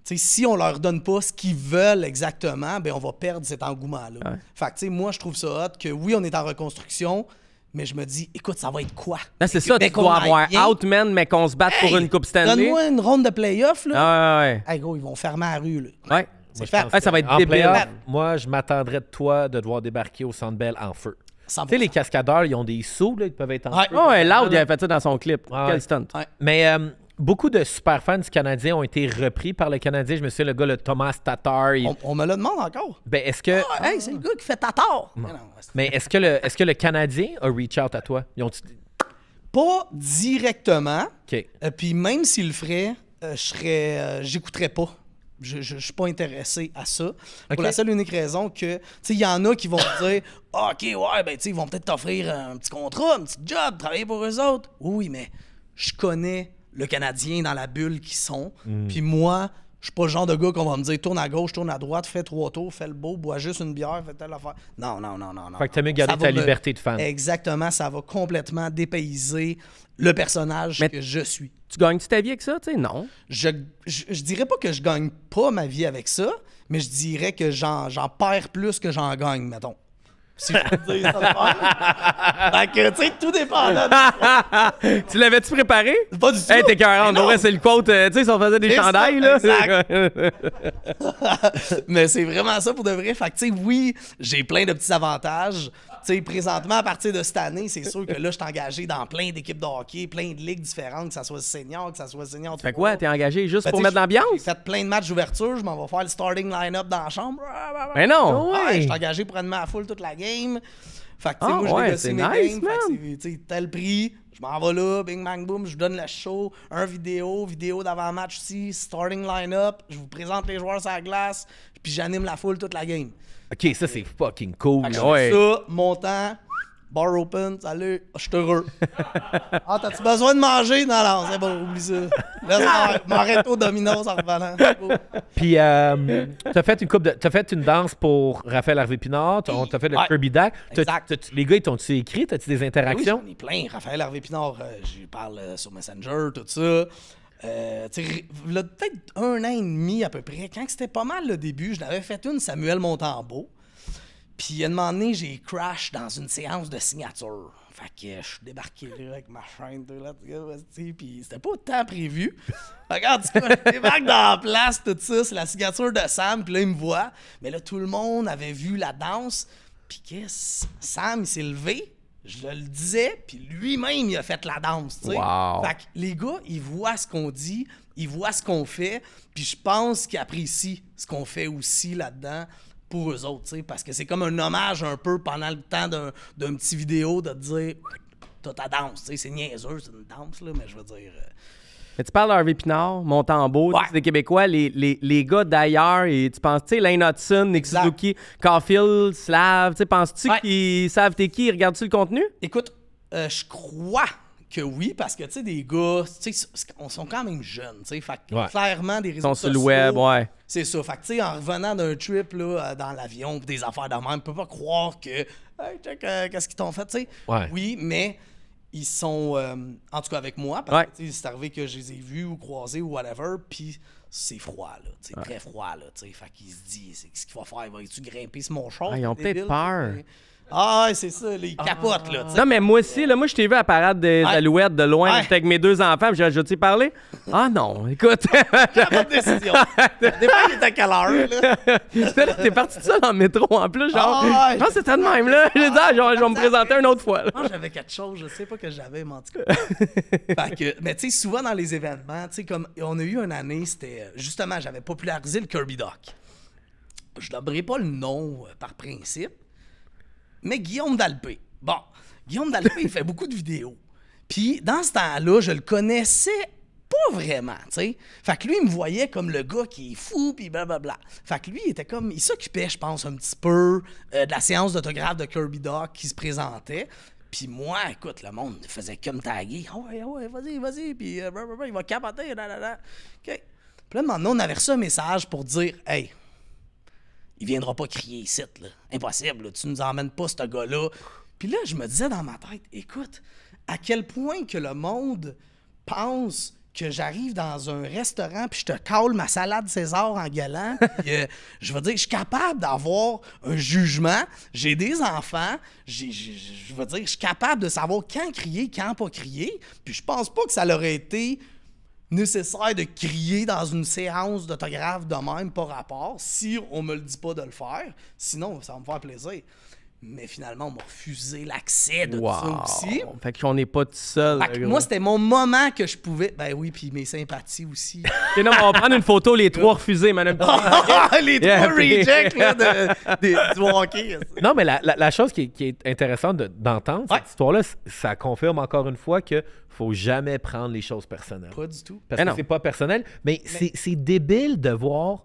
sais, si on leur donne pas ce qu'ils veulent exactement, ben on va perdre cet engouement-là. Ouais. Fait que, tu sais, moi, je trouve ça hot que, oui, on est en reconstruction, mais je me dis, écoute, ça va être quoi? Là, c'est ça, tu dois avoir Outman, mais qu'on se batte pour une Coupe Stanley. Donne-moi une ronde de play-off, là. Ouais. Hey, gros, ils vont fermer la rue, là. Ouais. C'est fait. Ça va être en débile. Playoff, moi, je m'attendrais de toi de devoir débarquer au Centre Bell en feu. 100%. Tu sais, les cascadeurs, ils ont des sauts, là, ils peuvent être en feu. Ouais, Loud, il avait fait ça dans son clip. Ouais. Quel stunt. Ouais. Mais beaucoup de super fans du Canadien ont été repris par le Canadien. Je me souviens, le gars, le Thomas Tatar. On me le demande encore. Ben, est-ce que... Hey, c'est le gars qui fait Tatar. Mais est-ce que le Canadien a reach out à toi? Ils ont... Pas directement. OK. Puis même s'il le ferait, j'écouterais pas. Je suis pas intéressé à ça. Pour la seule unique raison que, tu sais, il y en a qui vont me dire « OK, ouais, ben, tu sais, ils vont peut-être t'offrir un petit contrat, un petit job, travailler pour eux autres. » Oui, mais je connais le Canadien dans la bulle qu'ils sont. Puis moi, je suis pas le genre de gars qu'on va me dire « Tourne à gauche, tourne à droite, fais 3 tours, fais le beau, bois juste une bière, fais telle affaire. » Non. Fait que t'as mieux garder ta liberté de fan. Exactement, ça va complètement dépayser le personnage que je suis. Tu gagnes-tu ta vie avec ça, tu sais? Non. Je dirais pas que je gagne pas ma vie avec ça, mais je dirais que j'en perds plus que j'en gagne, mettons. Si je peux dire ça de même. Fait que, tu sais, tout dépend. Tu l'avais-tu préparé? Pas du tout. Hey, t'es carré, on Mais non. devrait, c'est le quote, tu sais, si on faisait des C'est chandails, ça, là. Mais c'est vraiment ça pour de vrai. Fait que, tu sais, oui, j'ai plein de petits avantages. Tu sais, présentement, à partir de cette année, c'est sûr que là, je suis engagé dans plein d'équipes de hockey, plein de ligues différentes, que ça soit senior, que ça soit senior. Fait quoi, t'es engagé juste Ben, pour tu sais, mettre l'ambiance? J'ai fait plein de matchs d'ouverture, je m'en vais faire le starting line-up dans la chambre. Mais non! Ouais, je suis engagé pour animer à full toute la game. Fait que, tu sais, Ah, moi, je ouais, négocie c'est mes nice, games. man. Fait que, tu sais, tel prix, je m'en vais là, bing, bang, boom, je vous donne le show, vidéo d'avant-match aussi, starting line-up, je vous présente les joueurs sur la glace, puis j'anime la foule toute la game. OK, ça, c'est fucking cool. Fait que je là. fais ça, montant, bar open, salut, je suis heureux. Ah, t'as-tu besoin de manger? Non, c'est bon, oublie ça. Laisse m'arrête au domino en revenant. C'est beau. Puis, t'as fait une danse pour Raphaël Harvey-Pinard, t'as fait le Ouais, Kirby Dack. exact. Les gars, ils t'ont-tu écrit? T'as-tu des Oui, interactions? j'en ai plein. Raphaël Harvey-Pinard, j'y parle sur Messenger, tout ça. Tu sais, il y a peut-être 1 an et demi à peu près, quand c'était pas mal le début, je n'avais fait une Samuel Montembeault. Puis, à un moment donné, j'ai crash dans une séance de signature. Fait que je suis débarqué là avec ma chaîne, tout là, puis c'était pas tant prévu. Regarde, je débarque dans la place, tout ça, c'est la signature de Sam, puis là, il me voit. Mais là, tout le monde avait vu la danse, puis qu'est-ce? Sam, il s'est levé, je le disais, puis lui-même, il a fait la danse, tu sais. Wow. Fait que les gars, ils voient ce qu'on dit, ils voient ce qu'on fait, puis je pense qu'ils apprécient ce qu'on fait aussi là-dedans pour eux autres, tu sais, parce que c'est comme un hommage un peu pendant le temps d'un petit vidéo de te dire t'as ta danse, tu sais, c'est niaiseux, c'est une danse, là, mais je veux dire... Mais tu parles d'Harvey Pinard, Montembeault, Ouais. c'est des Québécois, les gars d'ailleurs, et tu penses, tu sais, Lane Hudson, Nick Exact. Suzuki, Caulfield, Slav, tu sais, penses-tu Ouais. qu'ils savent t'es qui, regardes-tu le contenu? Écoute, je crois que oui, parce que, tu sais, des gars, tu sais, on sont quand même jeunes, tu sais, fait que Ouais. clairement, des Ils réseaux sont sur le sociaux, web, ouais. c'est ça. Fait que, tu sais, en revenant d'un trip, là, dans l'avion, pis des affaires de même, on peut pas croire que, hey, check, qu'est-ce qu'ils t'ont fait, tu sais. Ouais. Oui, mais ils sont, en tout cas avec moi, parce Ouais. que, tu sais, c'est arrivé que je les ai vus ou croisés ou whatever, puis c'est froid, là, tu sais, très froid, là, tu sais. Fait qu'il se dit, c'est ce qu'il va faire, va-tu grimper sur mon char? Ah, ils ont débile, peut-être peur. tu sais? Ah, ouais, c'est ça, là, ils capotent, là, tu sais. Non, mais moi aussi, là, moi, je t'ai vu à la parade des Ouais. Alouettes de loin, Ouais. j'étais avec mes 2 enfants, puis je t'ai parlé. Ah non, écoute, Bonne décision. Ça dépend, il est à quelle heure, là. t'es parti de ça dans le métro en plus, genre. Ah, ouais. Je pense que c'était de même, là. J'ai dit, ah, genre, je vais me présenter une autre fois, là. Moi, j'avais quelque chose, je sais pas que j'avais, mais en tout cas. Fait que, mais tu sais, souvent dans les événements, tu sais, comme on a eu une année, c'était justement, j'avais popularisé le Kirby Doc. Je nommerai pas le nom par principe, mais Guillaume Dalpé. Bon, Guillaume Dalpé, il fait beaucoup de vidéos. Puis, dans ce temps-là, je le connaissais pas vraiment, tu sais. Fait que lui, il me voyait comme le gars qui est fou, puis blablabla. Fait que lui, il était comme... Il s'occupait, je pense, un petit peu de la séance d'autographe de Kirby Doc qui se présentait. Puis moi, écoute, le monde faisait comme taguer. Ah ouais, vas-y. Puis il va capoter, OK. Puis là, maintenant, on avait reçu un message pour dire, hey, il viendra pas crier ici, là. Impossible, là. Tu nous emmènes pas, ce gars-là. Puis là, je me disais dans ma tête, écoute, à quel point que le monde pense que j'arrive dans un restaurant puis je te cale ma salade César en gueulant. Puis, je veux dire, je suis capable d'avoir un jugement. J'ai des enfants. Je veux dire, je suis capable de savoir quand crier, quand pas crier. Puis je pense pas que ça leur aurait été nécessaire de crier dans une séance d'autographe de même, pas rapport, si on me le dit pas de le faire. Sinon, ça va me faire plaisir. Mais finalement, on m'a refusé l'accès de Wow. tout ça aussi. Fait qu'on n'est pas tout seul. Fait que moi, c'était mon moment que je pouvais... Ben oui, puis mes sympathies aussi. Ok, non, on va prendre une photo, les 3 refusés, madame. Les Yeah, 3 rejects là, du hockey. Non, mais la chose qui est intéressante d'entendre, Ouais. cette histoire-là, ça confirme encore une fois que faut jamais prendre les choses personnelles. Pas du tout. Parce Mais que non. c'est pas personnel, mais c'est débile de voir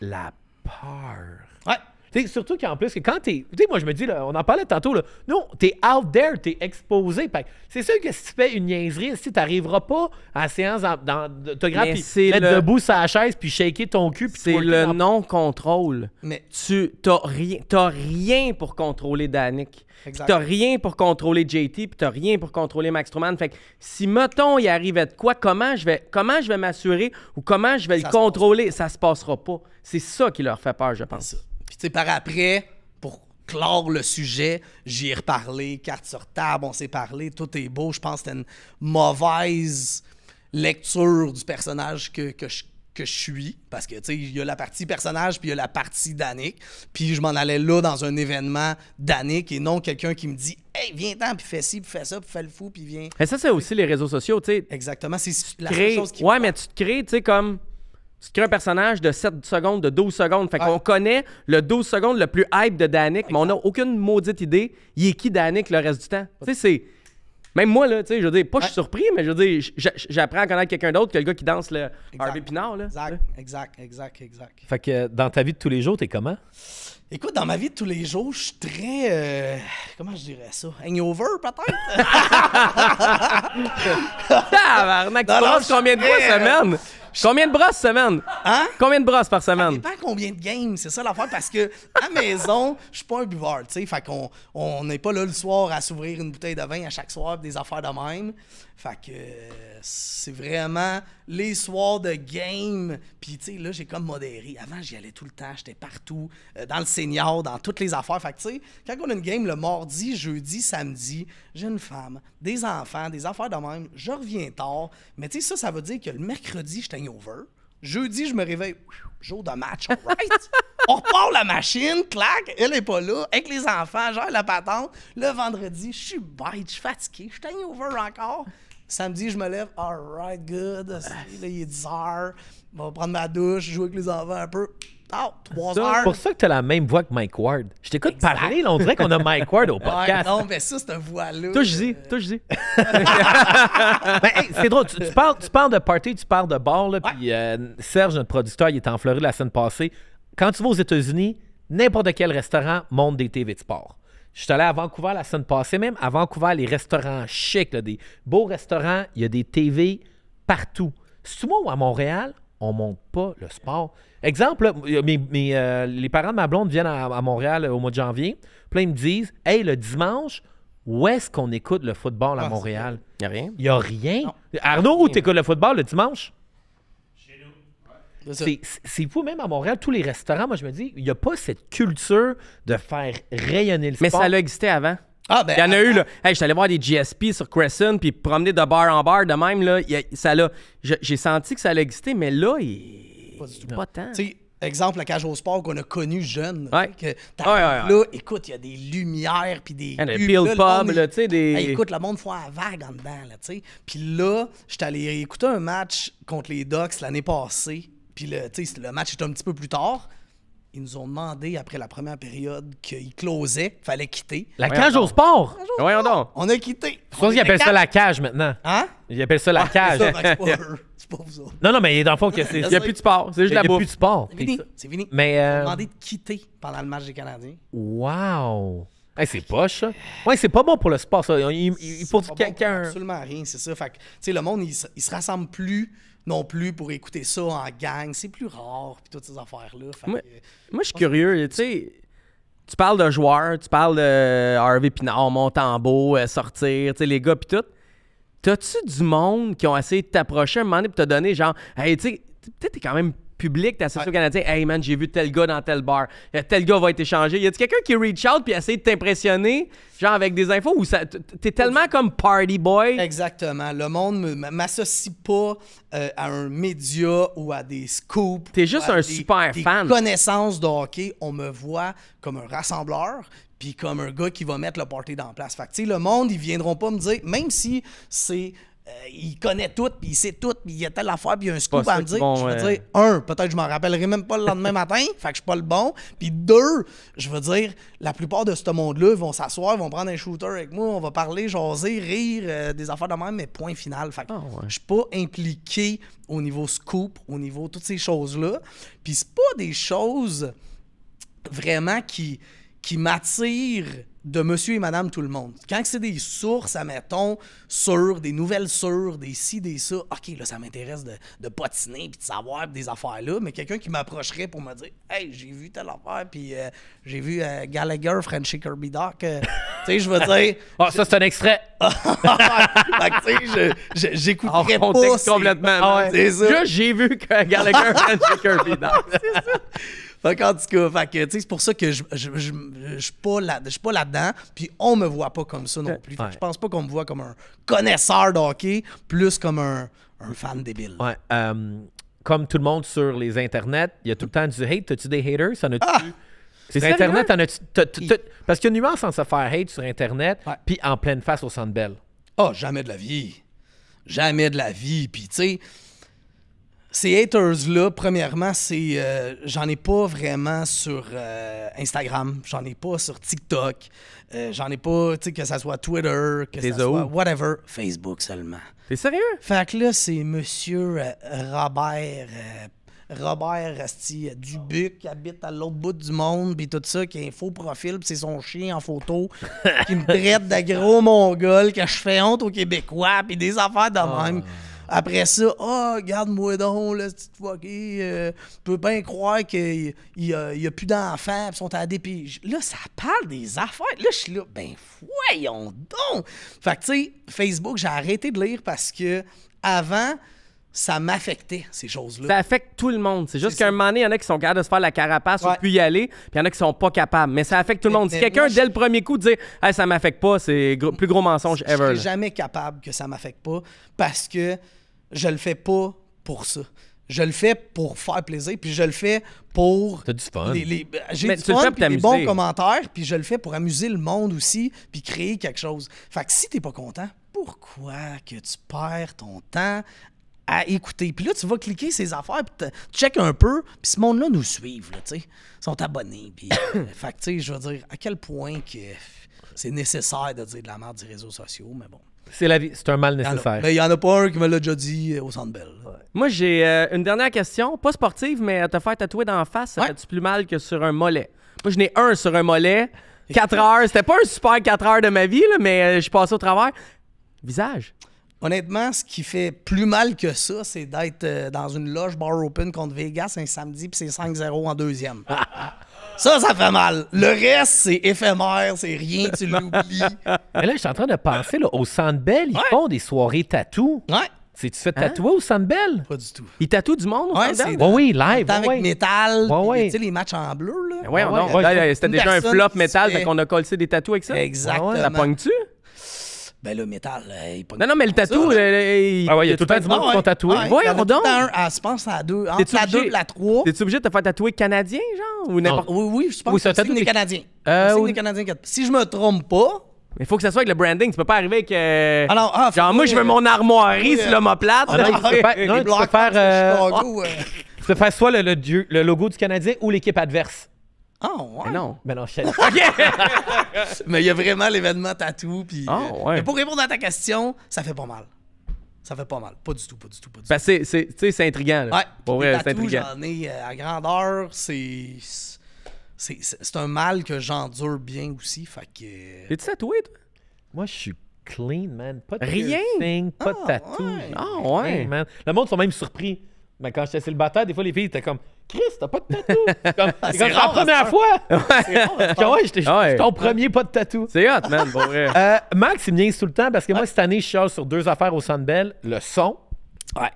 la peur. Ouais. Tu sais, surtout qu'en plus, que quand t'es. Tu sais, moi, je me dis, là, on en parlait tantôt, là. Non, t'es out there, t'es exposé. Fait que c'est sûr que si tu fais une niaiserie, si t'arriveras pas à la séance d'autographe, Mais puis c'est mettre le- debout sur la chaise, puis shaker ton cul, puis C'est twerker le dans- non-contrôle. Mais Tu t'as rien pour contrôler Danick. Exact. T'as rien pour contrôler JT, puis t'as rien pour contrôler Max Truman. Fait que si, mettons, il arrivait de quoi, comment je vais m'assurer ou comment je vais Ça le se contrôler, ça se passera pas. C'est ça qui leur fait peur, je pense. ça. Puis tu sais, par après, pour clore le sujet, j'y ai reparlé, carte sur table, on s'est parlé, tout est beau. Je pense que c'était une mauvaise lecture du personnage que je suis. Parce que, tu sais, il y a la partie personnage, puis il y a la partie Danick. Puis je m'en allais là dans un événement Danick et non quelqu'un qui me dit « Hey, viens-t'en, puis fais ci, puis fais ça, puis fais le fou, puis viens. Mais ça, c'est aussi les réseaux sociaux, tu sais. » Exactement, c'est la seule Crée- chose qui... Ouais, mais tu te crées, tu sais, comme. Tu te crées un personnage de 7 secondes, de 12 secondes. Fait Ouais. qu'on connaît le 12 secondes le plus hype de Danick, mais on n'a aucune maudite idée. Il est qui Danick le reste du temps? Tu sais, c'est. Même moi, là, tu sais, je veux dire, pas je suis surpris, mais je veux dire, j'apprends à connaître quelqu'un d'autre que le gars qui danse le Harvey Pinard, là. Exact. Fait que dans ta vie de tous les jours, t'es comment? Écoute, dans ma vie de tous les jours, je suis très... comment je dirais ça? Hangover, peut-être? Tabarnak, tu Non, non, brosses combien de brosses semaine? Combien de brosses semaine? Hein? Combien de brosses par Ça semaine? dépend combien de games, c'est ça l'affaire, parce que à la maison, je suis pas un buveur, tu sais, fait qu'on on n'est pas là le soir à s'ouvrir une bouteille de vin à chaque soir, des affaires de même. Fait que c'est vraiment les soirs de game, puis tu sais, là, j'ai comme modéré. Avant, j'y allais tout le temps, j'étais partout, dans le senior, dans toutes les affaires. Fait que tu sais, quand on a une game le mardi, jeudi, samedi, j'ai une femme, des enfants, des affaires de même, je reviens tard, mais tu sais, ça veut dire que le mercredi, j'étais over. Jeudi, je me réveille. Jour de match, all right. On repart la machine, clac, elle est pas là, avec les enfants, genre la patente. Le vendredi, je suis bête, je suis fatigué, je suis over encore. Samedi, je me lève, all right, good. Là, il est 10 heures. On va prendre ma douche, jouer avec les enfants un peu. Oh, 3 C'est heures. pour ça que t'as la même voix que Mike Ward. Je t'écoute Exact. parler, là, on dirait qu'on a Mike Ward au Ouais, podcast. non, mais ça, c'est un voix-là. Touche-y. Ben, hey, c'est drôle, tu parles de party, tu parles de bar, là, puis Serge, notre producteur, il était en Floride la semaine passée. Quand tu vas aux États-Unis, n'importe quel restaurant monte des TV de sport. Je suis allé à Vancouver la semaine passée, même à Vancouver, les restaurants chics, là, des beaux restaurants, il y a des TV partout. Si tu vas à Montréal, on monte pas le sport. Exemple, là, les parents de ma blonde viennent à Montréal au mois de janvier, puis là, ils me disent « Hey, le dimanche, où est-ce qu'on écoute le football à Ah, Montréal? » Y'a rien. Il n'y a rien. Non. Arnaud, où t'écoutes le football le dimanche? C'est ça. C'est fou, même à Montréal, tous les restaurants, moi je me dis, il n'y a pas cette culture de faire rayonner le Mais sport. ça a existé avant. Ah, ben, Il y en a eu, là. Hey, j'étais allé voir des GSP sur Crescent, puis promener de bar en bar de même, là. J'ai senti que ça allait exister, mais là, Pas du tout. pas tant. Tu sais, exemple, la cage au sport qu'on a connu jeune. Ouais. Que Ouais. là, écoute, il y a des lumières puis des. Hein, le pubs, Peel là, le Pub, monde, là, tu sais, des- Hey, écoute, le monde fait un vague en dedans, là, tu sais. Puis là, j'étais allé écouter un match contre les Ducks l'année passée. Puis le match était un petit peu plus tard. Ils nous ont demandé, après la première période, qu'ils closaient, fallait quitter. La Voyons cage au donc. sport! Voyons donc. On a quitté. Je pense qu'ils appellent ça la cage maintenant. Hein? Ils appellent ça la cage. C'est ça, fait que c'est pas eux. C'est pas vous autres. Non, mais dans le fond, que c'est. Il n'y a plus de sport, c'est juste Il la n'y a bouffe. plus de sport. C'est fini. C'est fini. Mais, Ils ont demandé de quitter pendant le match des Canadiens. Wow! Hey, c'est poche, ça. Ouais, c'est pas bon pour le sport, ça. Il faut C'est pas bon quelqu'un. pour absolument rien, c'est ça. Fait que, tu sais, le monde, il se rassemble plus non plus pour écouter ça en gang. C'est plus rare, puis toutes ces affaires-là. Fait Moi, que, moi, je suis curieux, tu sais. Tu parles de joueurs, tu parles de Harvey Pinard, Montembeault, sortir, tu sais, les gars, pis tout. T'as-tu du monde qui ont essayé de t'approcher un moment donné pis te donner genre, hey, tu sais, peut-être t'es quand même public, t'es associé au Canadien, hey man, j'ai vu tel gars dans tel bar, tel gars va être échangé. Y a-tu quelqu'un qui reach out puis essaie de t'impressionner, genre avec des infos, ou ça, t'es tellement comme party boy? exactement. Le monde ne m'associe pas à un média ou à des scoops. T'es juste ou à un super des fan. connaissances de hockey. On me voit comme un rassembleur. puis comme un gars qui va mettre le party dans place. Fait que, tu sais, le monde, ils viendront pas me dire, même si c'est... il connaît tout, puis il sait tout, puis il y a telle affaire, puis il y a un scoop Pas à ça me qui dire. vont, Je veux dire, un, peut-être je m'en rappellerai même pas le lendemain matin, fait que je suis pas le bon. Puis deux, je veux dire, la plupart de ce monde-là, ils vont s'asseoir, ils vont prendre un shooter avec moi, on va parler, jaser, rire, des affaires de même, mais point final. Fait que je suis pas impliqué au niveau scoop, au niveau toutes ces choses-là. Puis c'est pas des choses vraiment qui m'attirent de monsieur et madame tout le monde. Quand c'est des sources, admettons, sur des nouvelles sur, des ci, des ça, OK, là, ça m'intéresse de patiner puis de savoir des affaires-là, mais quelqu'un qui m'approcherait pour me dire « Hey, j'ai vu telle affaire, puis j'ai vu Gallagher, Frenchy Kirby Doc. Tu sais, je veux dire... Ah, ça, c'est un extrait. Fait que, tu sais, j'écouterais En pas... contexte complètement. C'est ça. Là, j'ai vu que Gallagher et Kirby Doc. Fait qu'en tout cas, fait que, tu sais, c'est pour ça que je suis pas là-dedans, puis on me voit pas comme ça non plus. Fait que je pense pas qu'on me voit comme un connaisseur de hockey, plus comme un fan débile. Ouais, comme tout le monde sur les internets, il y a tout le temps du hate. T'as-tu des haters? Ça en a-tu? C'est sur Internet, t'en as-tu... Parce qu'il y a une nuance entre se faire hate sur Internet puis en pleine face au Centre Bell. Oh, jamais de la vie. Jamais de la vie. Puis, tu sais... Ces haters-là, premièrement, c'est j'en ai pas vraiment sur Instagram, j'en ai pas sur TikTok, j'en ai pas, tu sais, que ça soit Twitter, que ça soit whatever, Facebook seulement. T'es sérieux? Fait que là, c'est monsieur Robert Asti Dubuc qui habite à l'autre bout du monde, puis tout ça, qui a un faux profil, puis c'est son chien en photo, qui me traite de gros mongol, que je fais honte aux Québécois, puis des affaires de même. Après ça, regarde-moi donc, là, cette fucké, tu peux bien croire qu'il y a plus d'enfants, puis sont à la DPJ. Là, ça parle des affaires. Là, je suis là, ben, voyons donc! Fait que, tu sais, Facebook, j'ai arrêté de lire parce que avant, ça m'affectait, ces choses-là. Ça affecte tout le monde. C'est juste qu'à un moment donné, il y en a qui sont capables de se faire la carapace ou plus y aller, puis il y en a qui sont pas capables. Mais ça affecte tout le monde. Si quelqu'un, dès le premier coup, dit « Hey, ça m'affecte pas », c'est le plus gros mensonge ever. Je serai jamais capable que ça m'affecte pas parce que je le fais pas pour ça. Je le fais pour faire plaisir, puis je le fais pour... T'as du fun. J'ai du fun, puis des bons commentaires, puis je le fais pour amuser le monde aussi, puis créer quelque chose. Fait que si t'es pas content, pourquoi que tu perds ton temps à écouter? Puis là, tu vas cliquer ces affaires, puis tu check un peu, puis ce monde-là nous suivent, là, tu sais. Ils sont abonnés, puis... fait que, tu sais, je veux dire, à quel point que c'est nécessaire de dire de la merde des réseaux sociaux, mais bon. C'est la vie, c'est un mal nécessaire. Mais il n'y en a pas un qui me l'a déjà dit au Centre Bell. Moi, j'ai une dernière question, pas sportive, mais te faire tatouer d'en face, ça fait-tu plus mal que sur un mollet? Moi, je n'ai un sur un mollet, 4 heures. C'était pas un super 4 heures de ma vie, là, mais je suis passé au travers. Visage. Honnêtement, ce qui fait plus mal que ça, c'est d'être dans une loge bar open contre Vegas un samedi, puis c'est 5-0 en deuxième. Ça fait mal. Le reste, c'est éphémère, c'est rien, tu l'oublies. Mais là, je suis en train de penser, là, au Centre Bell, ils font des soirées tatou. Ouais. Tu fais tatouer au Centre Bell? Pas du tout. Ils tatouent du monde au Centre Bell? Oui, live. Avec métal, ouais. tu sais, les matchs en bleu, là. Ouais, c'était déjà un flop métal, fait qu'on a collé des tatous avec ça. Exactement. Ça pogne-tu? Ben le métal, il pogne. Non, mais le tatou, il y a tout le temps du monde qui sont tatoués. Voyons donc. Je pense à la 2. Entre la 2 et la 3. T'es-tu obligé de te faire tatouer canadien, genre? Ou n'importe. Oui, je pense que c'est des Canadiens. Des Canadiens. Si je me trompe pas. Il faut que ça soit avec le branding. Tu peux pas arriver avec. Genre, moi, je veux mon armoirie sur l'omoplate. Tu peux faire soit le logo du Canadien ou l'équipe adverse. Ah, ouais. Mais non. Ben non, je sais. Mais il y a vraiment l'événement tatou. Puis, ouais. mais pour répondre à ta question, ça fait pas mal. Ça fait pas mal. Pas du tout. Ben, c'est intriguant. Là. Ouais. Pour vrai, les c'est tatous, intriguant. j'en ai à grandeur. C'est un mal que j'endure bien aussi. Fait que... T'es-tu tatoué, toi? Moi, je suis clean, man. Pas de Rien? piercing, pas de tatou. Ouais. Ah, ouais. Rien, man. Le monde sont même surpris. Mais quand j'étais célibataire, des fois, les filles étaient comme Chris, t'as pas de tatou. C'est la première fois. J'étais ton premier pas de tatou. C'est hot, man, pour vrai. Max, il me niaise tout le temps parce que moi, cette année, je chiale sur 2 affaires au Centre Bell, le son,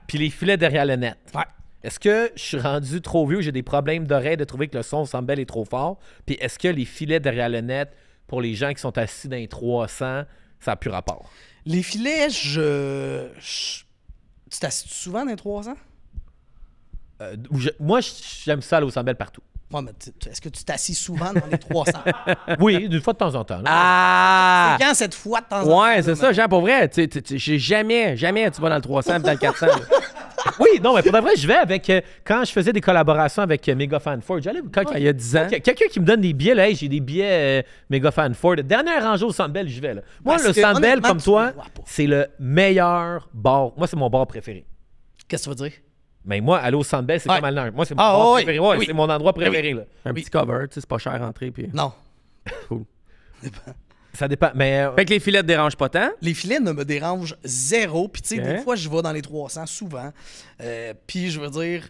puis les filets derrière le net. Ouais. Est-ce que je suis rendu trop vieux, j'ai des problèmes d'oreille de trouver que le son au Centre Bell est trop fort? Puis est-ce que les filets derrière le net, pour les gens qui sont assis dans les 300, ça n'a plus rapport? Les filets, tu t'assieds souvent dans les 300? Moi, j'aime ça aller au Centre Bell partout. Ouais, mais est-ce que tu t'assis souvent dans les 300? Oui, d'une fois de temps en temps. là. Ah! C'est quand cette fois de temps en temps? Ouais, c'est là, ça, Jean, pour vrai. J'ai jamais tu vas dans le 300 puis dans le 400. là. Oui, non, mais pour de vrai, je vais avec... quand je faisais des collaborations avec Mega Fan Ford, j'allais... Il y a 10 ans. Quelqu'un qui me donne des billets, là, hey, j'ai des billets Mega Fan Ford. Dernière rangée au Centre Bell, j'y vais. Là. Moi, Parce le que, Centre Bell, honnêtement, comme tu toi, le vois pas. c'est le meilleur bar. Moi, c'est mon bar préféré. Qu'est-ce que tu veux dire? Mais moi, aller au Centre Bell, c'est Ouais. comme aller. Moi, c'est mon Ah, bar oui, préféré. Ouais, oui. c'est mon endroit préféré. Là. Un petit cover, tu sais, c'est pas cher à rentrer. Puis... Non. Cool. Ça dépend. Mais Fait que les filets te dérangent pas tant. Les filets ne me dérangent zéro. Puis, tu sais, Ok. des fois, je vais dans les 300, souvent. Puis, je veux dire,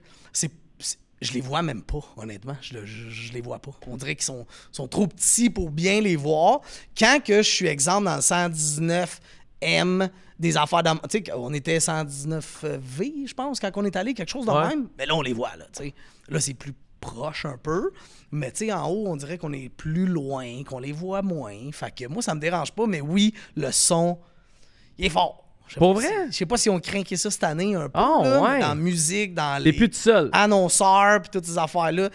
je les vois même pas, honnêtement. Je les vois pas. On dirait qu'ils sont trop petits pour bien les voir. Quand que je suis, exemple, dans le 119M, des affaires d'am... Tu sais, on était 119V, je pense, quand on est allé, quelque chose de Ouais. même. Mais là, on les voit, là, tu sais. Là, c'est plus proche un peu. Mais, tu sais, en haut, on dirait qu'on est plus loin, qu'on les voit moins. Fait que moi, ça me dérange pas. Mais oui, le son, il est fort. Je sais Pour pas vrai? Je sais pas si on craqué ça cette année un peu. Oh, là, ouais. mais dans la musique, dans T'es les plus tout seul. annonceurs, puis toutes ces affaires-là.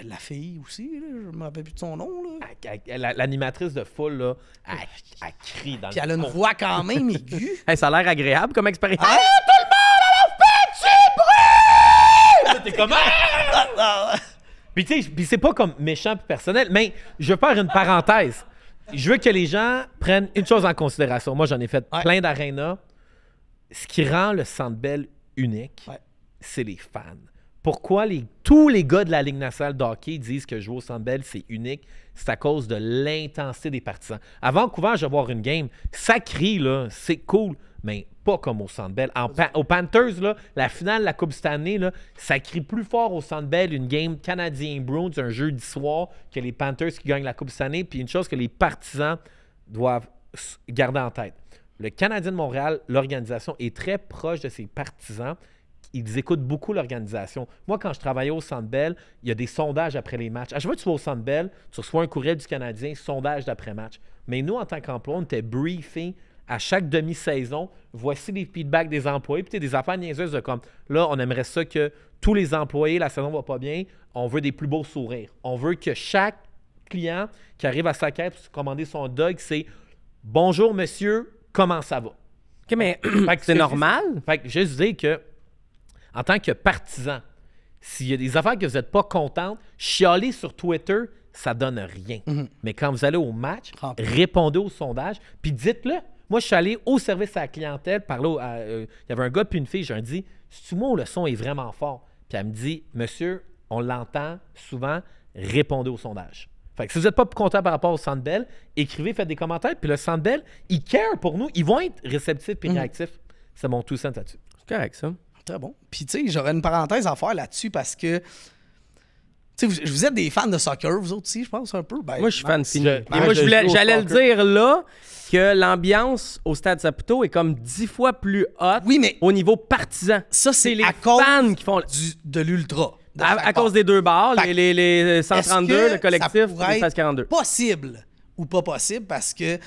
La fille aussi, là, je me rappelle plus de son nom. Là. l'animatrice de foule, là, elle crie dans Puis le elle a une fond. voix quand même aiguë. Hey, ça a l'air agréable comme expérience. Ah! Là, t'es comme... Puis tu sais, puis c'est pas comme méchant puis personnel, mais je veux faire une parenthèse. Je veux que les gens prennent une chose en considération. Moi, j'en ai fait Ouais. plein d'arénas. Ce qui rend le Centre Bell unique, Ouais. c'est les fans. Pourquoi tous les gars de la Ligue nationale de hockey disent que jouer au Centre Bell, c'est unique? C'est à cause de l'intensité des partisans. À Vancouver, je vais voir une game. Ça crie, là, c'est cool, mais pas comme au Centre Bell. Aux Panthers, là, la finale de la Coupe Stanley, là, ça crie plus fort au Centre Bell une game Canadien-Bruins un jeudi soir que les Panthers qui gagnent la Coupe Stanley. Puis une chose que les partisans doivent garder en tête. Le Canadien de Montréal, l'organisation est très proche de ses partisans. Ils écoutent beaucoup l'organisation. Moi, quand je travaillais au Centre Bell, il y a des sondages après les matchs. À chaque fois que tu vas au Centre Bell, tu reçois un courriel du Canadien, sondage d'après-match. Mais nous, en tant qu'employés, on était briefés à chaque demi-saison. Voici les feedbacks des employés. Puis, tu sais, des affaires niaiseuses de comme, là, on aimerait ça que tous les employés, la saison va pas bien, on veut des plus beaux sourires. On veut que chaque client qui arrive à sa caisse pour se commander son dog, c'est « Bonjour, monsieur, comment ça va? » OK, mais Fait que c'est normal. Fait que juste dire que, en tant que partisan, s'il y a des affaires que vous n'êtes pas contentes, chialer sur Twitter, ça donne rien. Mais quand vous allez au match, Rempli. répondez au sondage, puis dites-le. Moi, je suis allé au service à la clientèle, il y avait un gars puis une fille, j'ai dit « C'est-tu moi où le son est vraiment fort? » Puis elle me dit « Monsieur, on l'entend souvent, répondez au sondage. » Fait que si vous n'êtes pas content par rapport au Centre Bell, écrivez, faites des commentaires, puis le Centre Bell, ils care pour nous, ils vont être réceptifs et réactifs. C'est mon tout sens là-dessus. C'est correct, ça. Très bon. Puis, tu sais, j'aurais une parenthèse à faire là-dessus parce que, tu sais, vous êtes des fans de soccer, vous autres aussi, je pense, un peu. Ben, Moi, je suis fan fini. je- Et moi, moi, je joue au j'allais le soccer. dire là que l'ambiance au Stade Saputo est comme 10 fois plus haute Oui, mais au niveau partisan. ça, c'est les à cause fans qui font... de l'ultra. de À chaque cause part. des deux bars, Fait que, les 132, est-ce que le collectif, ça et pourrait les 1642. être possible ou pas possible parce que, tu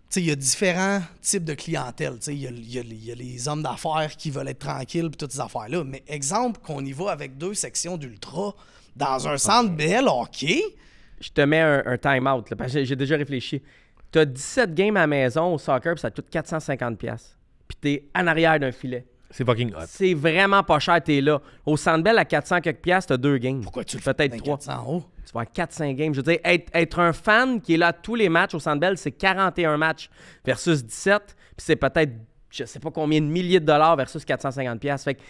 sais, il y a différents types de clientèle. Tu sais, il y a les hommes d'affaires qui veulent être tranquilles et toutes ces affaires-là. Mais exemple, qu'on y va avec 2 sections d'ultra dans un centre Bell hockey, Je te mets un time-out, là, parce que j'ai déjà réfléchi. Tu as 17 games à la maison au soccer, puis ça te coûte 450$. Puis t'es en arrière d'un filet. C'est fucking hot. C'est vraiment pas cher, t'es là. Au Centre Bell, à 400 quelques piastres, t'as 2 games. pourquoi tu le fais Peut-être dans 3. 400 en haut? Tu vas à 4-5 games. Je veux dire, être un fan qui est là à tous les matchs au Centre Bell, c'est 41 matchs versus 17. Puis c'est peut-être, je sais pas combien de milliers de dollars versus 450$. Fait que,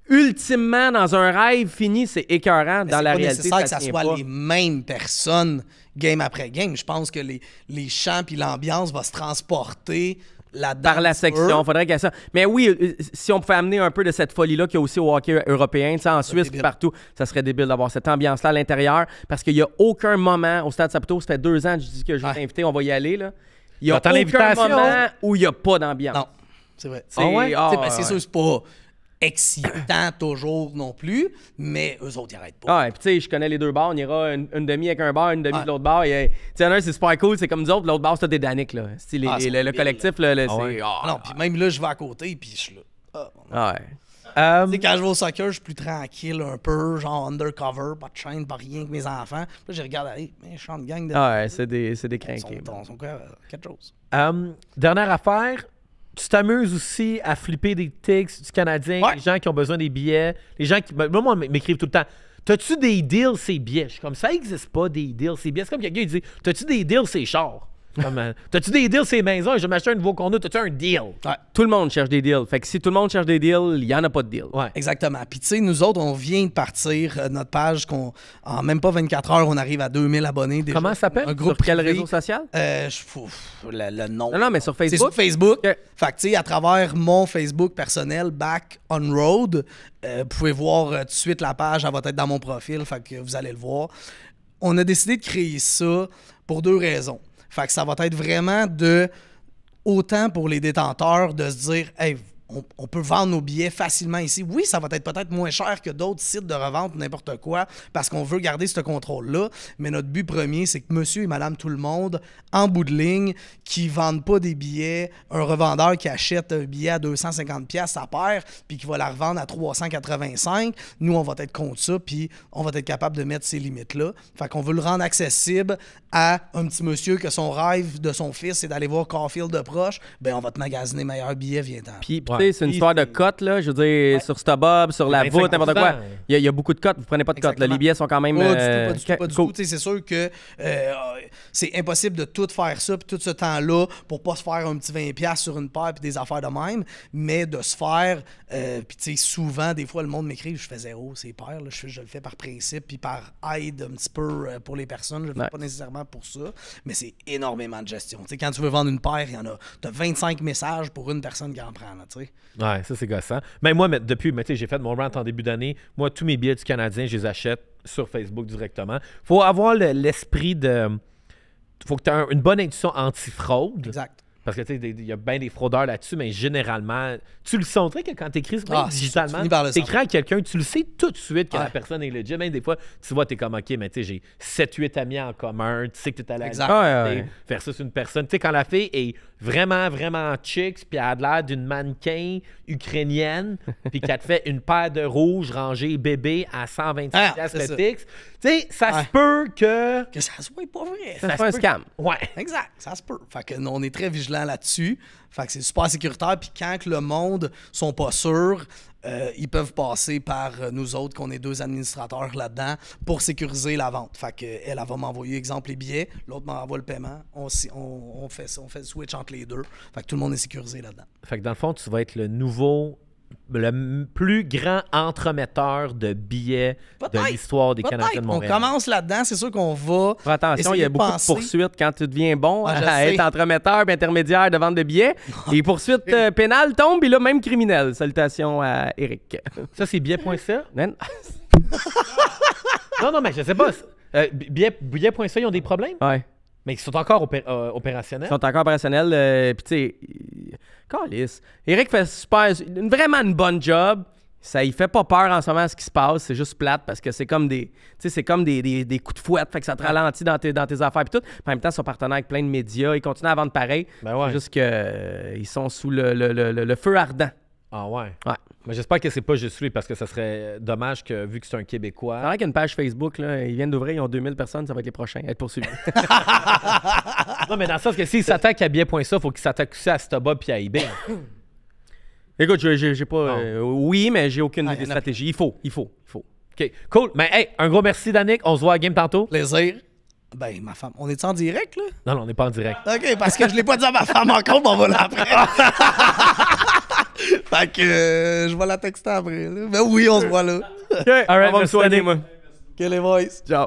ultimement, dans un rêve fini, c'est écœurant. Mais Dans c'est la pas réalité, nécessaire que ça ça tient soit pas. les mêmes personnes game après game. Je pense que les chants puis l'ambiance va se transporter là-dedans. Par la un petit peu. section, faudrait qu'il y ait ça. Mais oui, si on pouvait amener un peu de cette folie-là qu'il y a aussi au hockey européen, tu sais, en Suisse débile. et partout, ça serait débile d'avoir cette ambiance-là à l'intérieur parce qu'il n'y a aucun moment au Stade Saputo, ça fait 2 ans que je dis que je vais Ouais. t'inviter, on va y aller, là. Il n'y a J'attends aucun l'invitation. moment où il n'y a pas d'ambiance. Non, c'est vrai. C'est ouais? Tu sais, ben, ouais. c'est sûr, c'est pas excitant toujours non plus, mais eux autres, ils arrêtent pas. Ah, et puis tu sais, je connais les deux bars. On ira une demi avec un bar, une demi de l'autre bar. Tu sais, il y en a un, c'est super cool, c'est comme nous autres. L'autre bar, c'est des Daniques, là. Ah, c'est Le débile, collectif, là, Ah ouais. c'est... Ah non, puis même là, je vais à côté, puis je suis là. Ah, bon. Ah ouais. Euh, Tu sais, quand je vais au soccer, je suis plus tranquille un peu, genre undercover, pas de chaîne, pas rien que mes enfants. Là, je regarde, hey, méchante gang de... Ah ouais, c'est des Ils crinqués. sont quoi, quelque chose. Dernière affaire, tu t'amuses aussi à flipper des tics du Canadien, Ouais. les gens qui ont besoin des billets, les gens qui. Moi, m'écrivent tout le temps. T'as-tu des deals, ces billets? Je suis comme ça, n'existe pas des deals, ces billets. C'est comme quelqu'un qui dit t'as-tu des deals, ces chars? Comme, t'as-tu des deals, ces maisons? Je vais m'acheter un nouveau condo, t'as-tu un deal? Ouais. Tout le monde cherche des deals. Fait que si tout le monde cherche des deals, il n'y en a pas de deal. Ouais. Exactement. Puis, tu sais, nous autres, on vient de partir notre page, en même pas 24 heures, on arrive à 2000 abonnés. Déjà. Comment ça s'appelle? Un groupe Sur quel privé. réseau social? Le nom. Non, mais sur C'est Facebook. sur Facebook. Ok. Fait que, tu sais, à travers mon Facebook personnel, Back on Road, vous pouvez voir tout de suite la page, elle va être dans mon profil, fait que vous allez le voir. On a décidé de créer ça pour 2 raisons. Fait que ça va être vraiment autant pour les détenteurs de se dire, hey, on peut vendre nos billets facilement ici. Oui, ça va être peut-être moins cher que d'autres sites de revente, n'importe quoi, parce qu'on veut garder ce contrôle-là. Mais notre but premier, c'est que monsieur et madame tout le monde, en bout de ligne, qui ne vendent pas des billets, un revendeur qui achète un billet à 250$, ça perd, puis qui va la revendre à 385$, nous, on va être contre ça, puis on va être capable de mettre ces limites-là. Fait qu'on veut le rendre accessible à un petit monsieur que son rêve de son fils, c'est d'aller voir Caulfield de proche. Ben, on va te magasiner meilleur billet, viens-t'en. Puis, tu Ouais. sais, c'est une histoire de cotes, là. Je veux dire, sur StubHub, sur la 25%. voûte, n'importe quoi. Il y a beaucoup de cotes. Vous prenez pas de cotes. là. Exactement. Les billets sont quand même. Pas du tout, pas du tout, pas du cool. tout. Tu sais, c'est sûr que c'est impossible de tout faire ça puis tout ce temps-là pour pas se faire un petit 20$ sur une paire puis des affaires de même, mais de se faire puis tu sais, souvent, des fois, le monde m'écrit, je fais 0, c'est paires, là. Je le fais par principe puis par aide un petit peu pour les personnes. Je le fais Ouais. pas nécessairement pour ça, mais c'est énormément de gestion. Tu sais, quand tu veux vendre une paire, il y en a, t'as 25 messages pour une personne qui en prend, là, tu sais. Ouais, ça c'est gossant. Mais moi, depuis, tu sais, j'ai fait mon rant en début d'année. Moi, tous mes billets du Canadien, je les achète sur Facebook directement. Faut avoir l'esprit de. Faut que tu aies une bonne intuition anti-fraude. Exact. Parce que tu sais, il y a bien des fraudeurs là-dessus, mais généralement, tu le sens que quand tu écris Ah, digitalement, tu finis par le tu écris à quelqu'un, tu le sais tout de suite que Ouais. la personne est legit. Même des fois, tu vois, tu es comme, OK, mais tu sais, j'ai 7-8 amis en commun, tu sais que tu es allé Exact. à Ouais, ouais. versus une personne. Tu sais, quand la fille est vraiment, vraiment chicks, puis elle a l'air d'une mannequin ukrainienne, puis qu'elle te fait une paire de rouges rangées bébé à 126$ c'est le ça. fixe, tu sais, ça Ouais. se peut que. Que ça soit pas vrai. Ça fait un scam. Ouais. Exact, ça se peut. Fait que on est très vigilant là-dessus. Fait que c'est super sécuritaire. Puis quand que le monde sont pas sûrs, ils peuvent passer par nous autres, qu'on est 2 administrateurs là-dedans, pour sécuriser la vente. Fait que elle va m'envoyer, exemple, les billets, l'autre m'envoie le paiement. On fait ça, on fait le switch entre les deux. Fait que tout le monde est sécurisé là-dedans. Fait que dans le fond, tu vas être le plus grand entremetteur de billets de Peut-être. l'histoire des Peut-être. Canadiens de On Montréal. commence là-dedans, c'est sûr qu'on va. Faire attention, il y essayer a beaucoup de penser. poursuites quand tu deviens bon Ah, je à sais. être entremetteur et intermédiaire de vente de billets. Les poursuites pénales tombent, et là, même criminel. Salutations à Eric. Ça, c'est billet.ca? Man. Non, mais je sais pas. Billet.ca, ils ont des problèmes? Ouais. Mais ils sont encore Ils opérationnels. sont encore opérationnels. Puis, tu sais, calisse. Eric fait vraiment une bonne job. Ça, il fait pas peur en ce moment ce qui se passe. C'est juste plate parce que c'est comme des coups de fouette. Fait que ça te ralentit dans tes affaires. Puis tout. Puis en même temps, ils sont partenaires avec plein de médias. Ils continuent à vendre pareil. Ben ouais. C'est juste qu'ils sont sous le feu ardent. Ah ouais. Ouais. Mais j'espère que c'est pas juste lui parce que ça serait dommage que, vu que c'est un C'est Québécois. vrai qu'il y a une page Facebook, là, ils viennent d'ouvrir, ils ont 2000 personnes, ça va être les prochains à être poursuivis. Non, mais dans le sens que s'il s'attaque à billet.ça, il faut qu'il s'attaque aussi à StubHub puis à eBay. Écoute, j'ai pas. oui, mais j'ai aucune Ah, idée de y en a stratégie. Il faut. OK, cool. Mais hey, un gros merci, Danick. On se voit à Game tantôt. Plaisir. Ben, ma femme. On est en direct, là? Non, on n'est pas en direct. OK, parce que je l'ai pas dit à ma femme encore, mais on va l'après. Fait que je vais la texter après. Là. Ben oui, on se voit là. OK, All right, on va me merci, soigner, Danick. moi. Que les boys. Ciao.